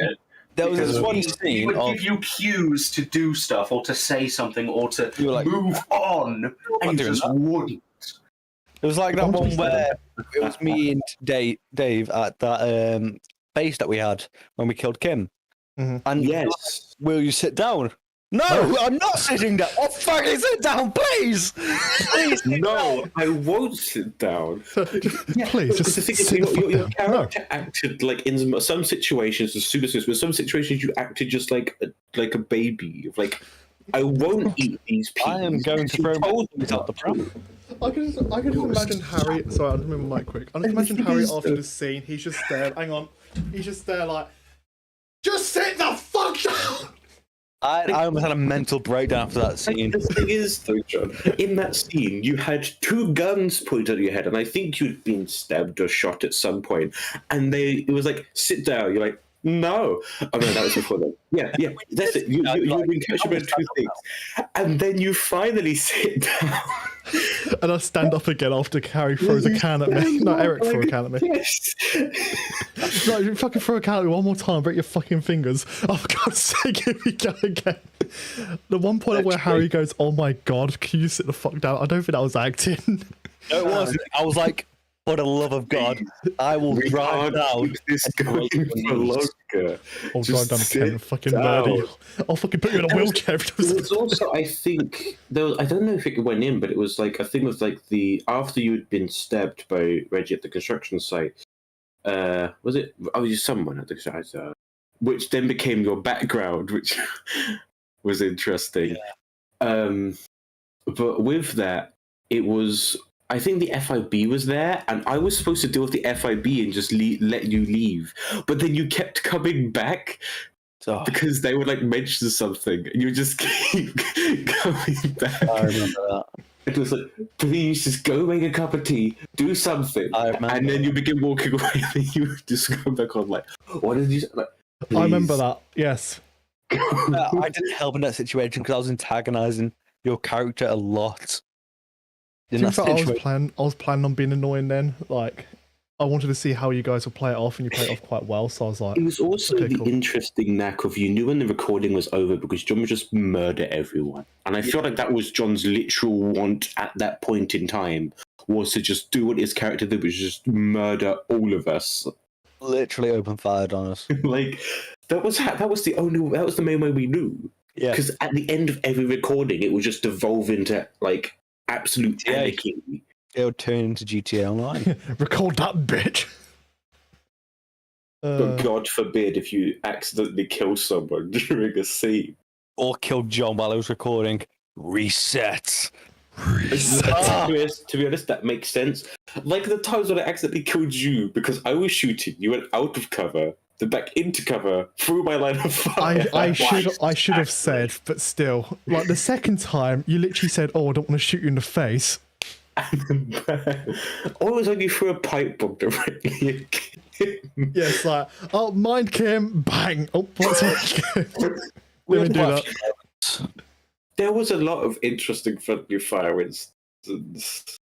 there was Because this one he scene would of give you cues to do stuff or to say something or to You were like, move on, and you doing just that. wouldn't. it was like that What one was that? where it was me and Dave at that base that we had when we killed Kim. Mhm. And Yes. will you sit down? No, I'm not sitting down. Oh, fucking sit down, please. Please. No, I won't sit down. Please, Because just the thing is, sit the fuck your down. character acted like in some situations as super serious, but some situations you acted just like a baby. Of like, I won't eat these peas. I am going to You throw told me these out the pram. I can just imagine Harry. Sorry, I'll remember my mic quick. I can imagine thing Harry is, after the scene. He's just there. Hang on. He's just there, like, just sit the fuck down. I almost had a mental breakdown after that scene. The thing is, though, John, in that scene, you had two guns pointed at your head, and I think you'd been stabbed or shot at some point. And it was like, sit down. You're like, no. Oh, no, that was before then. Yeah, that's it. You've been captured by two things. And then you finally sit down. And I stand up again after Harry throws a can at me. No, Eric threw a can at me. Yes. No, you fucking throw a can at me one more time, break your fucking fingers. Oh, for God's sake, here we go again. The one point where Harry goes, oh my God, can you sit the fuck down? I don't think that was acting. No, it wasn't. I was like, For the love of God, I will We drive can't down. keep this and going break your for knees. longer. I'll drive down to sit Kent and fucking down. murder you. I'll fucking put you in a There was- wheelchair. Every time There I was also, I think, there was, I don't know if it went in, but it was like, I think it was like after you had been stabbed by Reggie at the construction site, was it, oh, you someone at the construction site, which then became your background, which was interesting. Yeah. But with that, it was, I think the FIB was there, and I was supposed to deal with the FIB and just let you leave. But then you kept coming back So, because they would like mention something, and you just keep coming back. I remember that. It was like, please just go make a cup of tea, do something. I remember And then you begin walking away, and then you just go back on like, what did you say? Like, I remember "Please." that. Yes. I didn't help in that situation because I was antagonizing your character a lot. In To be that fair, I situation. was planning on being annoying then. Like, I wanted to see how you guys would play it off, and you played it off quite well. So I was like, It was also okay, the cool. interesting knack of you knew when the recording was over because John would just murder everyone. And I feel like that was John's literal want at that point in time, was to just do what his character did, which was just murder all of us. Literally open fired on us. Like, that was the main way we knew. Yeah. Because at the end of every recording, it would just devolve into, like, absolute Yeah. anarchy. It would turn into GTA Online. Record that bitch. But God forbid if you accidentally kill someone during a scene. Or killed John while I was recording. Reset. To be honest, that makes sense. Like the times when I accidentally killed you because I was shooting, you went out of cover, then back into cover, through my line of fire. I should have said, but still, like the second time, you literally said, "Oh, I don't want to shoot you in the face." Always when you threw a pipe bomb directly at Kim. Yes, like, oh, mind Kim, bang. Oh, what's Let me do that. There was a lot of interesting friendly fire instances.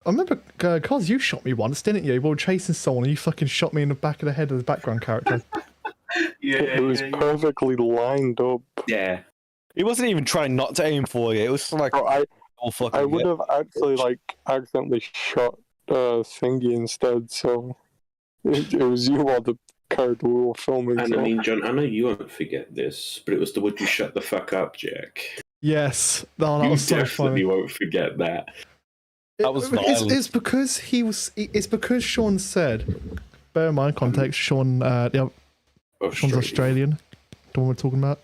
I remember, cause you shot me once, didn't you? We were chasing someone, and you fucking shot me in the back of the head of the background character. It was perfectly lined up. Yeah. He wasn't even trying not to aim for you. It was like, Bro, I would yeah. have actually like accidentally shot Thingy instead, so it was you while the character we were filming. And So. I mean, John, I know you won't forget this, but it was the "Would you shut the fuck up, Jack?" Yes, that You was so definitely funny. won't forget that. That was violent. It's because it's because Sean said. Bear in mind context. Sean, Sean's Australian. The one we're talking about.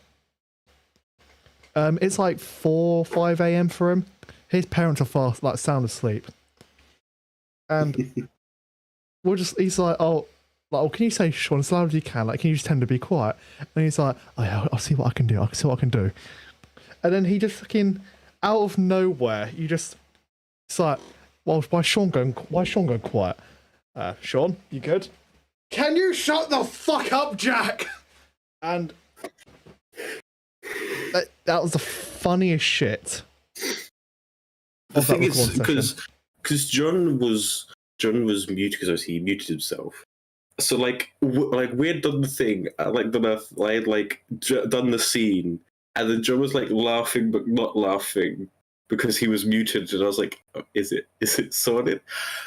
It's like 4, 5 a.m. for him. His parents are fast, like sound asleep, and he's like, oh, can you say Sean as loud as you can? Like, can you just tend to be quiet? And he's like, oh yeah, I'll see what I can do. I'll see what I can do. And then he just fucking out of nowhere, it's like, well, why Sean going quiet? Sean, you good? Can you shut the fuck up, Jack? And that was the funniest shit. The thing is, because John was muted because obviously he muted himself. So like we had done the thing, I had done the scene, and then John was like laughing but not laughing because he was muted, and I was like, oh, is it sorted?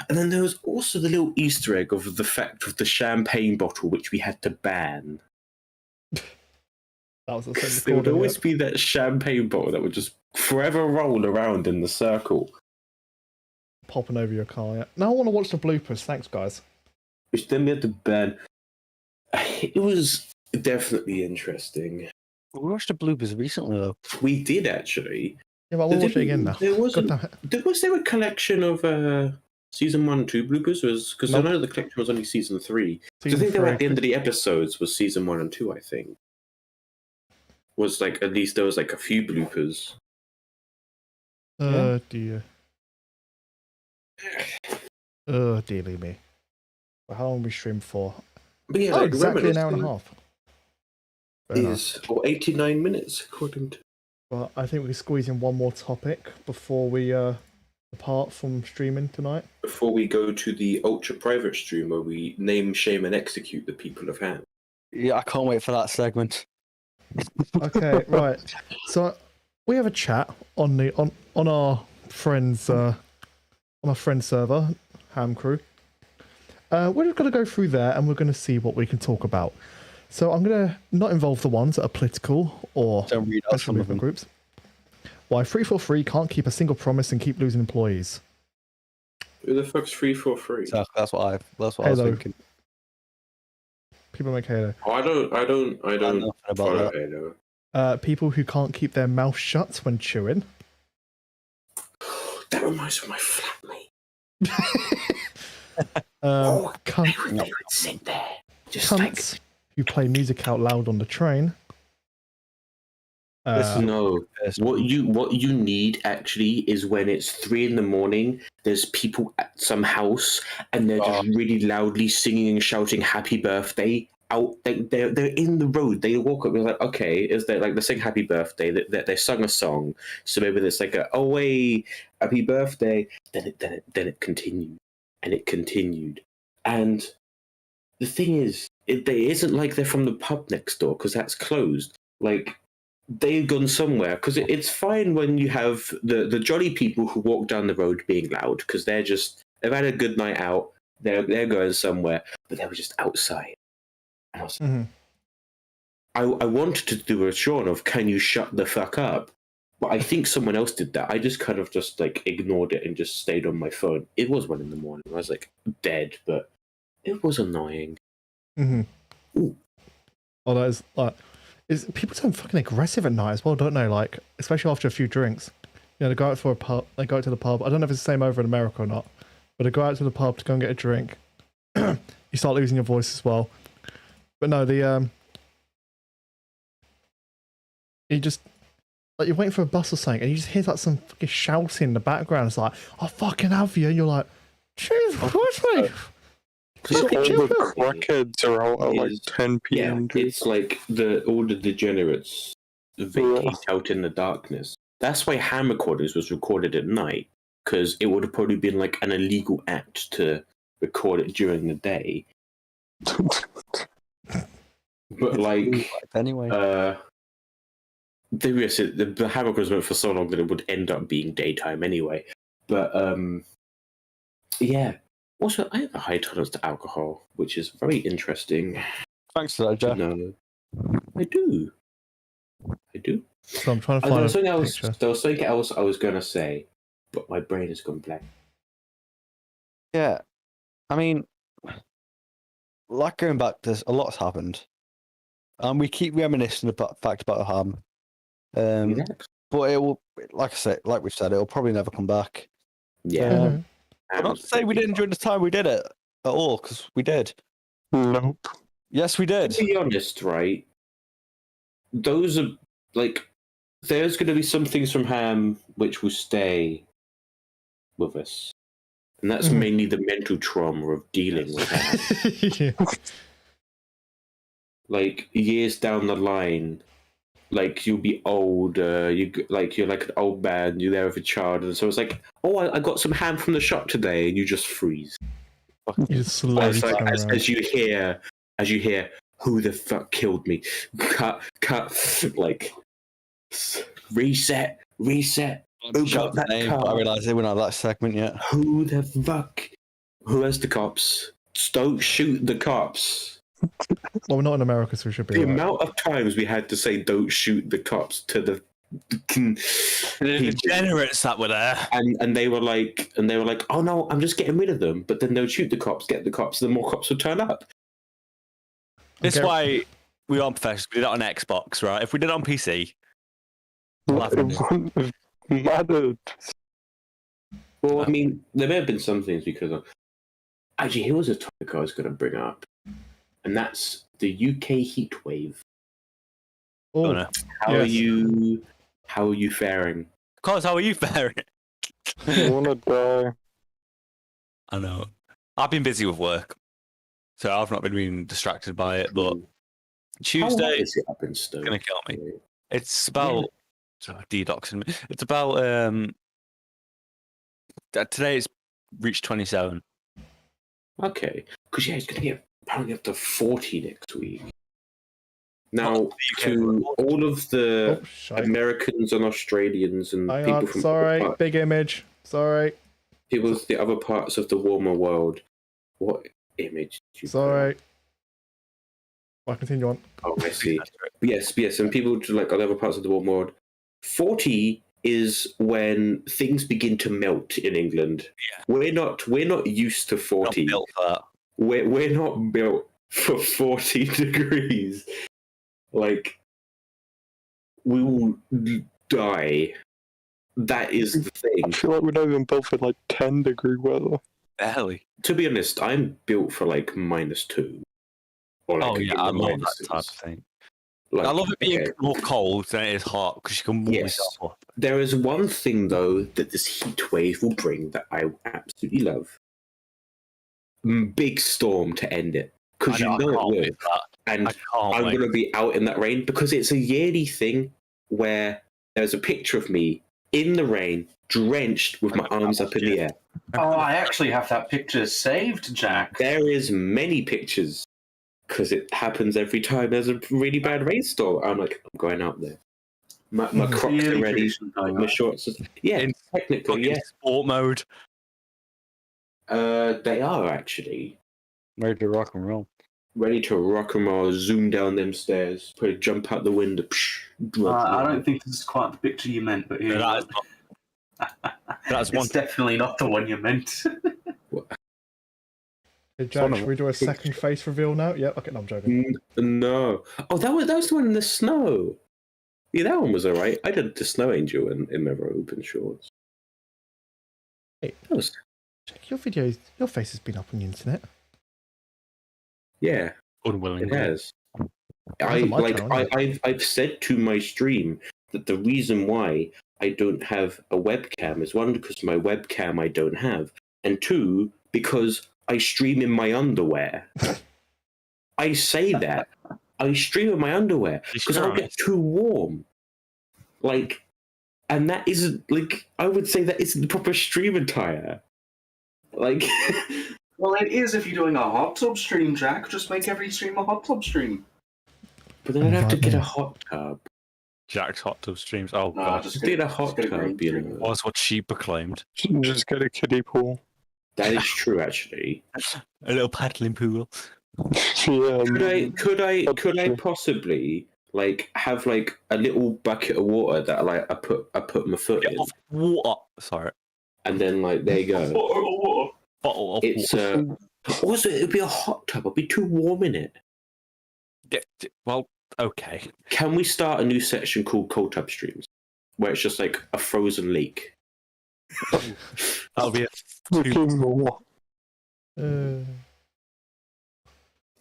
And then there was also the little Easter egg of the fact of the champagne bottle which we had to ban. That was the Because there would always be that champagne bottle that would just forever roll around in the circle. Popping over your car, yeah. Now I want to watch the bloopers, thanks guys. Which then we had to ban. It was definitely interesting. We watched the bloopers recently, though. We did actually. Yeah, but I will watch it again now. Was there a collection of season 1 and 2 bloopers? Because I know the collection was only season 3. So I think they were at the end of the episodes was season 1 and 2, I think. Was like, at least there was like a few bloopers. Dear. Oh, dearly me. Well, how long we streamed for? But yeah, exactly an hour and a half. Or 89 minutes, according to... Well, I think we can squeeze in one more topic before we depart from streaming tonight. Before we go to the ultra private stream where we name, shame, and execute the people of hand. Yeah, I can't wait for that segment. Okay, right. So we have a chat on our friends server, Ham Crew. we're just going to go through there and we're going to see what we can talk about. So I'm going to not involve the ones that are political or Don't read out special some of movement them. groups. Why 343 can't keep a single promise and keep losing employees. Who the fuck's 343? So that's what I was Halo. thinking. People make Halo. Oh, I don't nothing about follow that. Halo. People who can't keep their mouth shut when chewing. That reminds me of my flatmate. Cunts, They would sit there, just like cunts who play music out loud on the train. no. What you need actually is when it's 3 a.m. There's people at some house and they're just really loudly singing and shouting "Happy Birthday." Out, they're in the road. They walk up and like, okay, is there like they sing "Happy Birthday"? They sung a song, so maybe there's like a way, "Happy Birthday." Then it continued, and it continued, and the thing is, it isn't like they're from the pub next door because that's closed. Like they've gone somewhere because it's fine when you have the jolly people who walk down the road being loud because they've had a good night out. They're going somewhere, but they were just outside. And I was I wanted to do a Sean of "Can you shut the fuck up?" But I think someone else did that. I just kind of just like ignored it and just stayed on my phone. It was 1 a.m. I was like dead, but it was annoying. Oh, that is like, people turn fucking aggressive at night as well, don't they? Like, especially after a few drinks. You know, they go out for a pub. They go out to the pub. I don't know if it's the same over in America or not, but they go out to the pub to go and get a drink. You start losing your voice as well. But no, you just like you're waiting for a bus or something, and you just hear like some fucking shouting in the background. It's like, "I fucking have you," and you're like, "Jesus Christ, mate!" All the crackheads are out at like 10 p.m. Yeah, it's like all the degenerates vacate out in the darkness. That's why Ham Recordings was recorded at night, because it would have probably been like an illegal act to record it during the day. But like, anyway, the Ham Recordings went for so long that it would end up being daytime anyway. But yeah. Also, I have a high tolerance to alcohol, which is very interesting. thanks for that, Jeff. No, I do. So I'm trying to find There was something else. picture. There was something else I was gonna say, but my brain has gone blank. Yeah, I mean, like going back, there's a lot's happened, and we keep reminiscing about the fact about Ham. But it will, like I said, like we've said, it'll probably never come back. Yeah. I'm not to say we didn't during the time we did it at all, because we did. Nope. Yes, we did. To be honest, right? Those are like, there's going to be some things from Ham which will stay with us, and that's mainly the mental trauma of dealing with Ham. Yeah. Like years down the line, like you'll be old, you're like an old man, you're there with a child, and so it's like, oh, I got some ham from the shop today, and you just freeze. You just slowly It's like, turn around. as you hear, who the fuck killed me? Cut, like reset. Who got that Name, car? but I realised they wouldn't have that segment yet. Who the fuck? Who has the cops? Don't shoot the cops. Well, we're not in America, so we should be. The Right. amount of times we had to say "Don't shoot the cops" to the degenerates that were there, and they were like, "Oh no, I'm just getting rid of them." But then they'll shoot the cops, get the cops, and then more cops will turn up. This is why we aren't professionals. We did it on Xbox, right? If we did it on PC, It wouldn't have mattered. Well, I mean, there may have been some things because actually, here was a topic I was going to bring up, and that's the UK heat wave. Oh, no. How are you faring? Cause how are you faring? I wanna die. I know. I've been busy with work, so I've not been being distracted by it. But Tuesday How is it up in Stoke? gonna kill me. It's about de-doxing me. It's about today. It's reached 27. Okay, because it's going to get apparently up to 40 next week. Now, to all of the Americans and Australians and people from sorry, big image. Sorry. It was the other parts of the warmer world. What image. Sorry. I'll continue on. Oh, I see. Yes, and people to like other parts of the world. 40 is when things begin to melt in England. Yeah. We're not used to 40. Not built for that. We're not built for 40 degrees. Like, we will die. That is the thing. I feel like we're not even built for like 10-degree weather. Barely. To be honest, I'm built for like -2. Or like I in the love that minuses. type of thing. Like, I love it being okay. more cold than it is hot because you can warm Yes. yourself up. There is one thing though that this heat wave will bring that I absolutely love. Big storm to end it. Because you know it will. And I'm going to be out in that rain because it's a yearly thing where there's a picture of me in the rain, drenched with my arms up in the air. Oh, I actually have that picture saved, Jack. There is many pictures because it happens every time there's a really bad rainstorm. I'm like, I'm going out there. My Crocs are ready. My shorts are... Yeah, technically, yeah. Sport mode. They are actually. Ready to rock and roll. Ready to rock and roll, zoom down them stairs, probably jump out the window. I don't think this is quite the picture you meant, but here that's it's definitely not the one you meant. Hey, Jack, should we do a second face reveal now? Yep, okay, no, I'm joking. No. Oh, that was the one in the snow. Yeah, that one was alright. I did the snow angel in my robe and shorts. Hey, that was... Jack, your face has been up on the internet. Yeah, unwillingly. It has. I've said to my stream that the reason why I don't have a webcam is one, because my webcam I don't have, and two, because I stream in my underwear. I say that. I stream in my underwear because I'll get too warm. Like, and that isn't, like, I would say that isn't the proper stream attire. Like... Well, it is if you're doing a hot tub stream, Jack. Just make every stream a hot tub stream. But then I'd have to get a hot tub. Jack's hot tub streams. Oh, God. Just get a hot tub, you know. That's what she proclaimed. Just get a kiddie pool. That is true, actually. A little paddling pool. Yeah. Could I possibly like have like a little bucket of water that I put my foot in? Water. Sorry. And then like there you go. Bottle of it's water. Also it'd be a hot tub. I'd be too warm in it. Yeah, well, okay. Can we start a new section called cold tub streams, where it's just like a frozen lake? That'll be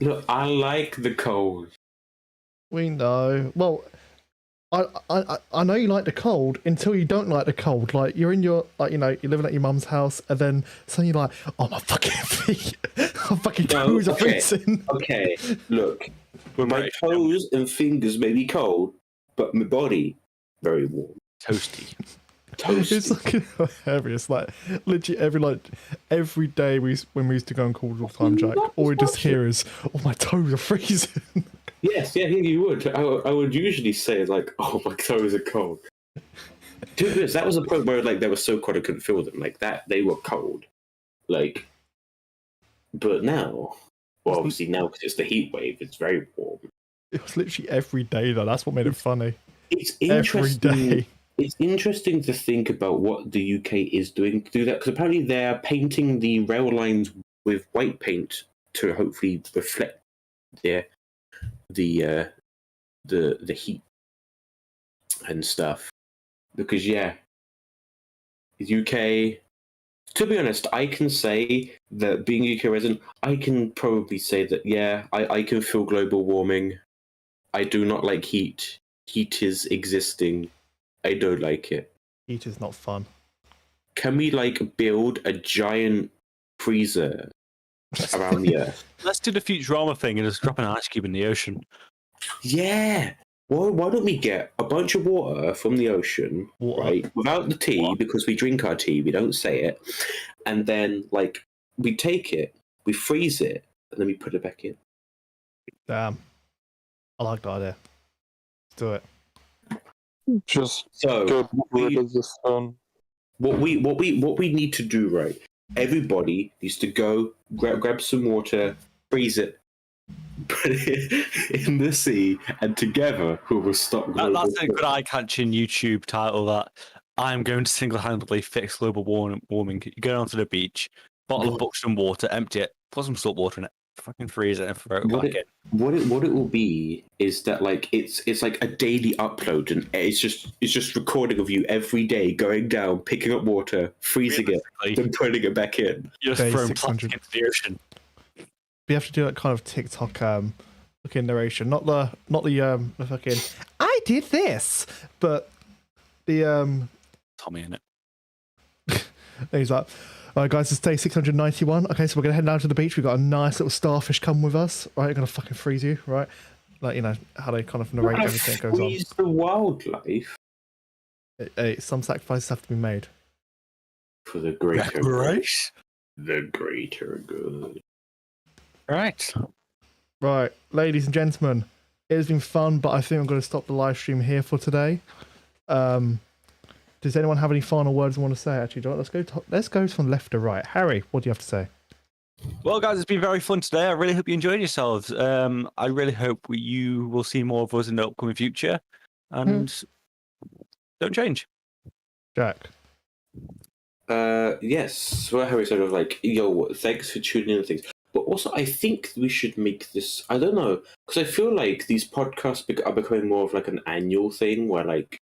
Look, I like the cold. We know. Well, I know you like the cold until you don't like the cold. Like you're in your, like, you know, you're living at your mum's house, and then suddenly you're like, oh my fucking feet, my fucking toes are freezing. Okay, look, my toes and fingers may be cold, but my body very warm, toasty. It's fucking hilarious. Like legit every day when we used to go on calls all the time, Jack, all we just hear is, oh my toes are freezing. Yes, yeah, you would. I would usually say like, "Oh, my toes are cold." Dude, that was a point where like they were so cold I couldn't feel them. Like that, they were cold. Like, but now, well, obviously now because it's the heat wave, it's very warm. It was literally every day though. That's what made it funny. It's interesting. Every day. It's interesting to think about what the UK is doing to do that, because apparently they're painting the rail lines with white paint to hopefully reflect the heat and stuff. Because the UK, to be honest, I can say that being a UK resident, I can probably say that I can feel global warming. I do not like heat. Heat is existing. I don't like it. Heat is not fun. Can we like build a giant freezer around the Earth? Let's do the Futurama thing and just drop an ice cube in the ocean. Yeah. Why don't we get a bunch of water from the ocean, right? Without the tea, because we drink our tea, we don't say it. And then like we take it, we freeze it, and then we put it back in. Damn. I like that idea. Let's do it. Just get rid of the sun. What we need to do, right, everybody needs to go grab some water, freeze it, put it in the sea, and together we will stop global That's a good warming. eye-catching YouTube title. That I'm going to single-handedly fix global warming. You go down to the beach, bottle of Buxton water, empty it, put some salt water in it, fucking freeze it, and throw it back in. What it will be is that like it's like a daily upload, and it's just recording of you every day going down, picking up water, freezing it, then putting it back in. You're just throwing plastic into the ocean. We have to do that kind of TikTok fucking narration, not the fucking I did this, but the Tommy in it. he's like, all right, guys, it's day 691. Okay, so we're gonna head down to the beach. We've got a nice little starfish come with us. Right, we're gonna fucking freeze you, right? Like, you know how they kind of narrate everything that goes on. Freeze the wildlife Some sacrifices have to be made for the greater Right. the greater good. Right. Right, ladies and gentlemen, it has been fun, but I think I'm going to stop the live stream here for today. Does anyone have any final words I want to say? Actually, let's go from left to right. Harry, what do you have to say? Well, guys, it's been very fun today. I really hope you enjoyed yourselves. I really hope you will see more of us in the upcoming future. And don't change. Jack. Yes. Well, Harry sort of like, yo, thanks for tuning in and things. But also, I think we should make this, I don't know, because I feel like these podcasts are becoming more of like an annual thing where like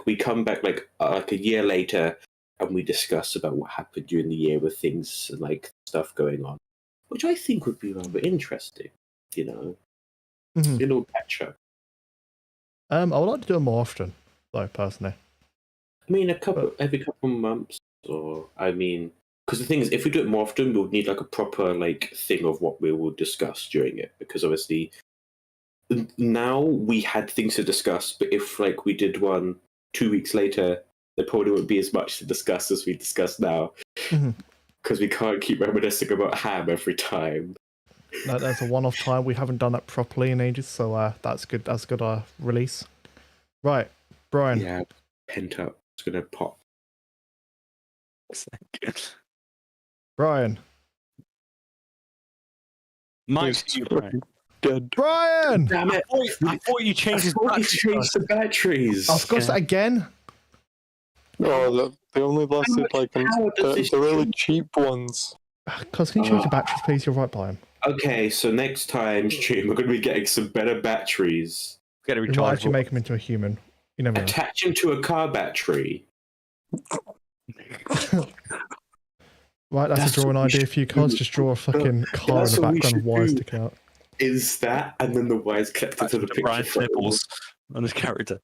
we come back like a year later and we discuss about what happened during the year with things and like stuff going on, which I think would be rather interesting, you know, a little catch up. I would like to do it more often, though, personally. I mean, every couple of months, or I mean, because the thing is, if we do it more often, we'll need like a proper like thing of what we will discuss during it. Because obviously, now we had things to discuss, but if like we did one 2 weeks later, there probably wouldn't be as much to discuss as we discuss now, because we can't keep reminiscing about ham every time. That's a one-off time. We haven't done that properly in ages, so that's good. That's a good release. Right, Brian. Yeah, pent up. It's gonna pop. Brian. Mike's dead. Brian! Damn it! I thought you changed his changed the batteries. I've got that again. Oh, they only lasted like the really cheap ones. Cos, can you change the batteries, please? You're right, Brian. Okay, so next time stream, we're going to be getting some better batteries. Get a You might actually make him into a human. You never know. Attach him to a car battery. Right, that's a drawing idea for you, Cos. Just draw a fucking car in the background with wires sticking out. Is that, and then the wires connected to the picture. Brian's nipples on his character.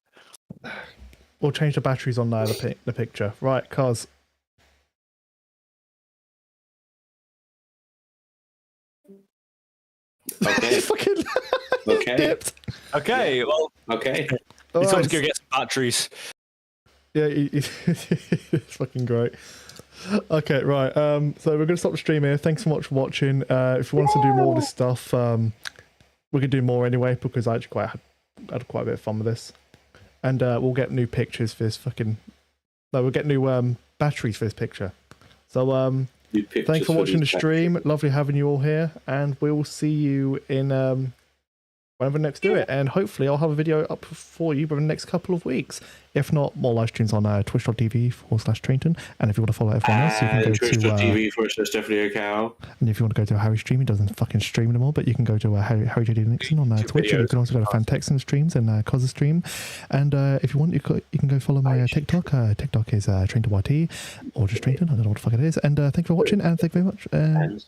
We'll change the batteries on the picture. Right, Cos. Okay. Fucking Okay. dipped. Okay, well, Okay. it's time Alright. to go get some batteries. Yeah, it's fucking great. Okay, right. So we're going to stop the stream here. Thanks so much for watching. If you want us to do more of this stuff, we could do more anyway, because I actually had quite a bit of fun with this. And we'll get new pictures for this fucking... No, we'll get new batteries for this picture. So thanks for watching the stream. Lovely having you all here. And we will see you in... whenever next do it, and hopefully I'll have a video up for you within the next couple of weeks. If not, more live streams on twitch.tv/Trainton. And if you want to follow everyone else, you can go to twitch.tv/Stephanie. and if you want to go to Harry's stream, he doesn't fucking stream anymore, but you can go to harryjdnixon on Twitch, and you can also go to Phantexim streams and Coz's stream. And if you want, you can go follow my TikTok. TikTok is TraintonYT or just Trainton. I don't know what the fuck it is. And thank you for watching, and thank you very much.